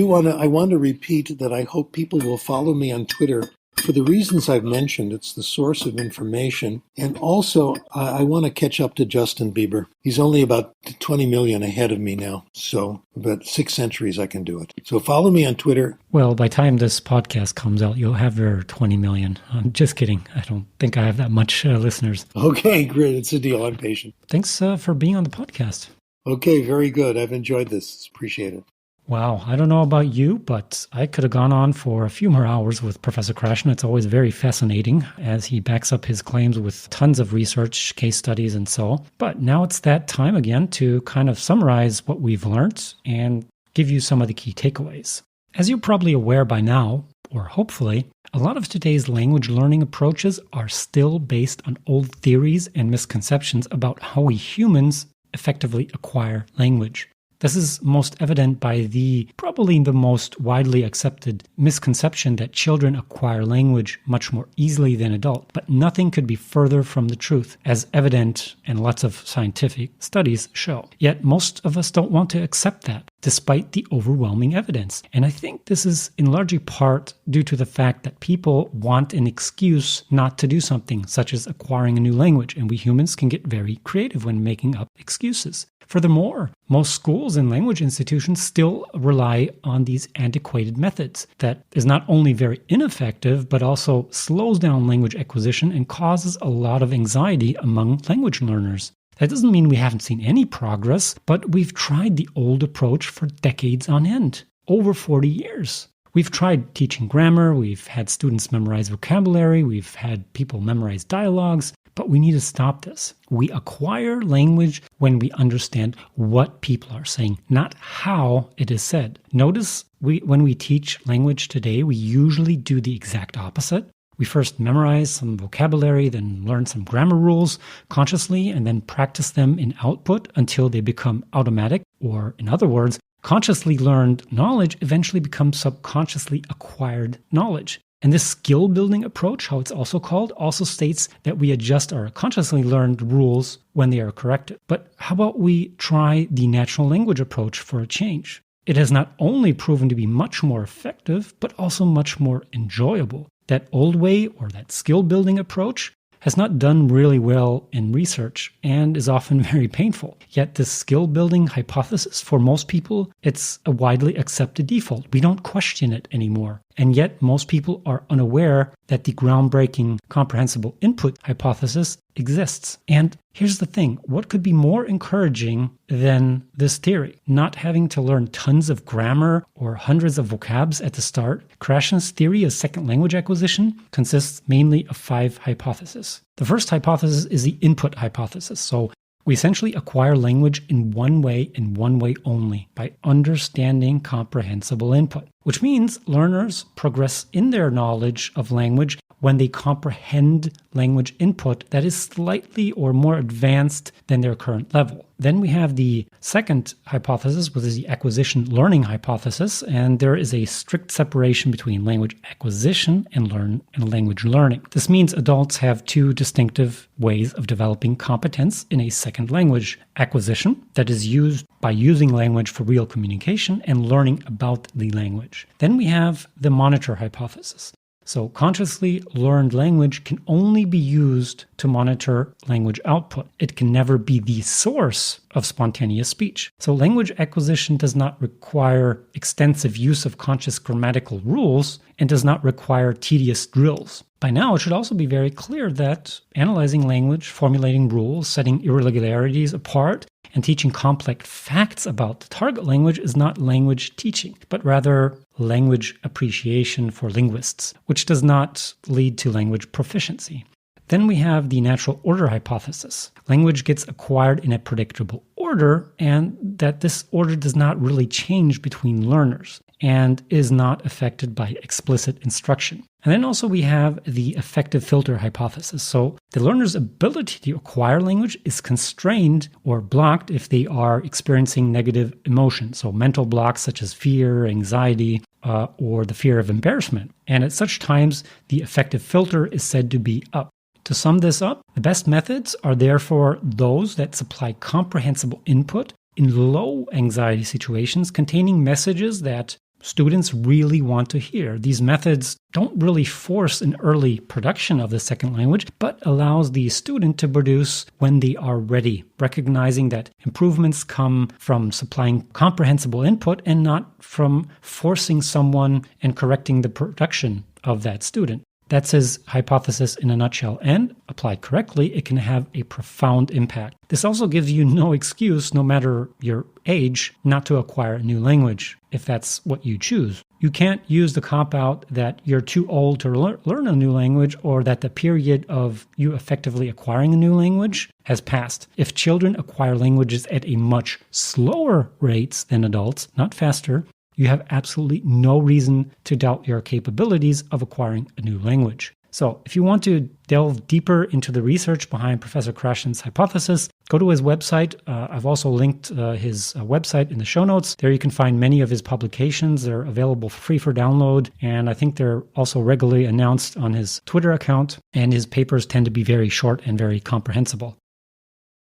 Speaker 1: want to repeat that I hope people will follow me on Twitter for the reasons I've mentioned. It's the source of information. And also, I want to catch up to Justin Bieber. He's only about 20 million ahead of me now. So about 6 centuries I can do it. So follow me on Twitter.
Speaker 3: Well, by the time this podcast comes out, you'll have your 20 million. I'm just kidding. I don't think I have that much listeners.
Speaker 1: Okay, great. It's a deal. I'm patient.
Speaker 3: Thanks for being on the podcast.
Speaker 1: Okay, very good. I've enjoyed this. Appreciate it.
Speaker 3: Wow. I don't know about you, but I could have gone on for a few more hours with Professor Krashen. It's always very fascinating as he backs up his claims with tons of research, case studies, and so. But now it's that time again to kind of summarize what we've learned and give you some of the key takeaways. As you're probably aware by now, or hopefully, a lot of today's language learning approaches are still based on old theories and misconceptions about how we humans effectively acquire language. This is most evident by probably the most widely accepted misconception that children acquire language much more easily than adults. But nothing could be further from the truth, as evident and lots of scientific studies show. Yet most of us don't want to accept that. despite the overwhelming evidence. And I think this is in large part due to the fact that people want an excuse not to do something, such as acquiring a new language, and we humans can get very creative when making up excuses. Furthermore, most schools and language institutions still rely on these antiquated methods that is not only very ineffective, but also slows down language acquisition and causes a lot of anxiety among language learners. That doesn't mean we haven't seen any progress, but we've tried the old approach for decades on end, over 40 years. We've tried teaching grammar, we've had students memorize vocabulary, we've had people memorize dialogues, but we need to stop this. We acquire language when we understand what people are saying, not how it is said. Notice when we teach language today, we usually do the exact opposite. We first memorize some vocabulary, then learn some grammar rules consciously, and then practice them in output until they become automatic, or in other words, consciously learned knowledge eventually becomes subconsciously acquired knowledge. And this skill-building approach, how it's also called, also states that we adjust our consciously learned rules when they are corrected. But how about we try the natural language approach for a change? It has not only proven to be much more effective, but also much more enjoyable. That old way, or that skill-building approach, has not done really well in research and is often very painful. Yet this skill-building hypothesis, for most people, it's a widely accepted default. We don't question it anymore. And yet most people are unaware that the groundbreaking comprehensible input hypothesis exists. And here's the thing, what could be more encouraging than this theory? Not having to learn tons of grammar or hundreds of vocabs at the start. Krashen's theory of second language acquisition consists mainly of 5 hypotheses. The first hypothesis is the input hypothesis. So we essentially acquire language in one way and one way only, by understanding comprehensible input, which means learners progress in their knowledge of language when they comprehend language input that is slightly or more advanced than their current level. Then we have the second hypothesis, which is the acquisition learning hypothesis, and there is a strict separation between language acquisition and language learning. This means adults have 2 distinctive ways of developing competence in a second language: acquisition, that is used by using language for real communication, and learning about the language. Then we have the monitor hypothesis. So consciously learned language can only be used to monitor language output. It can never be the source of spontaneous speech. So language acquisition does not require extensive use of conscious grammatical rules and does not require tedious drills. By now, it should also be very clear that analyzing language, formulating rules, setting irregularities apart, and teaching complex facts about the target language is not language teaching, but rather language appreciation for linguists, which does not lead to language proficiency. Then we have the natural order hypothesis. Language gets acquired in a predictable order, and that this order does not really change between learners and is not affected by explicit instruction. And then also we have the effective filter hypothesis. So the learner's ability to acquire language is constrained or blocked if they are experiencing negative emotions. So mental blocks such as fear, anxiety, or the fear of embarrassment. And at such times, the effective filter is said to be up. To sum this up, the best methods are therefore those that supply comprehensible input in low anxiety situations containing messages that students really want to hear. These methods don't really force an early production of the second language, but allows the student to produce when they are ready, recognizing that improvements come from supplying comprehensible input and not from forcing someone and correcting the production of that student. That's his hypothesis in a nutshell, and applied correctly, it can have a profound impact. This also gives you no excuse, no matter your age, not to acquire a new language, if that's what you choose. You can't use the cop-out that you're too old to learn a new language, or that the period of you effectively acquiring a new language has passed. If children acquire languages at a much slower rates than adults, not faster, you have absolutely no reason to doubt your capabilities of acquiring a new language. So if you want to delve deeper into the research behind Professor Krashen's hypothesis, go to his website. I've also linked his website in the show notes. There you can find many of his publications. They're available for free for download, and I think they're also regularly announced on his Twitter account, and his papers tend to be very short and very comprehensible.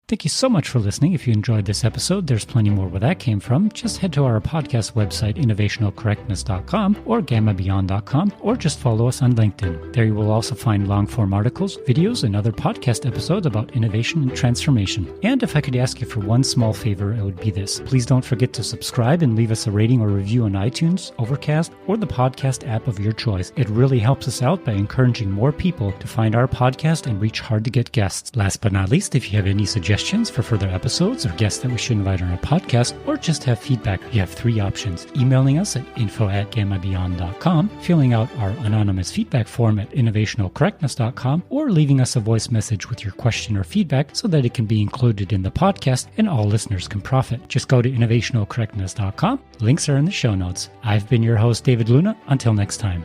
Speaker 3: Thank you so much for listening. If you enjoyed this episode, there's plenty more where that came from. Just head to our podcast website, innovationalcorrectness.com or gammabeyond.com, or just follow us on LinkedIn. There you will also find long-form articles, videos, and other podcast episodes about innovation and transformation. And if I could ask you for one small favor, it would be this. Please don't forget to subscribe and leave us a rating or review on iTunes, Overcast, or the podcast app of your choice. It really helps us out by encouraging more people to find our podcast and reach hard-to-get guests. Last but not least, if you have any suggestions for further episodes or guests that we should invite on our podcast, or just have feedback, you have three options: emailing us at info@gammabeyond.com, filling out our anonymous feedback form at innovationalcorrectness.com, or leaving us a voice message with your question or feedback so that it can be included in the podcast and all listeners can profit. Just go to innovationalcorrectness.com. Links are in the show notes. I've been your host, David Luna. Until next time.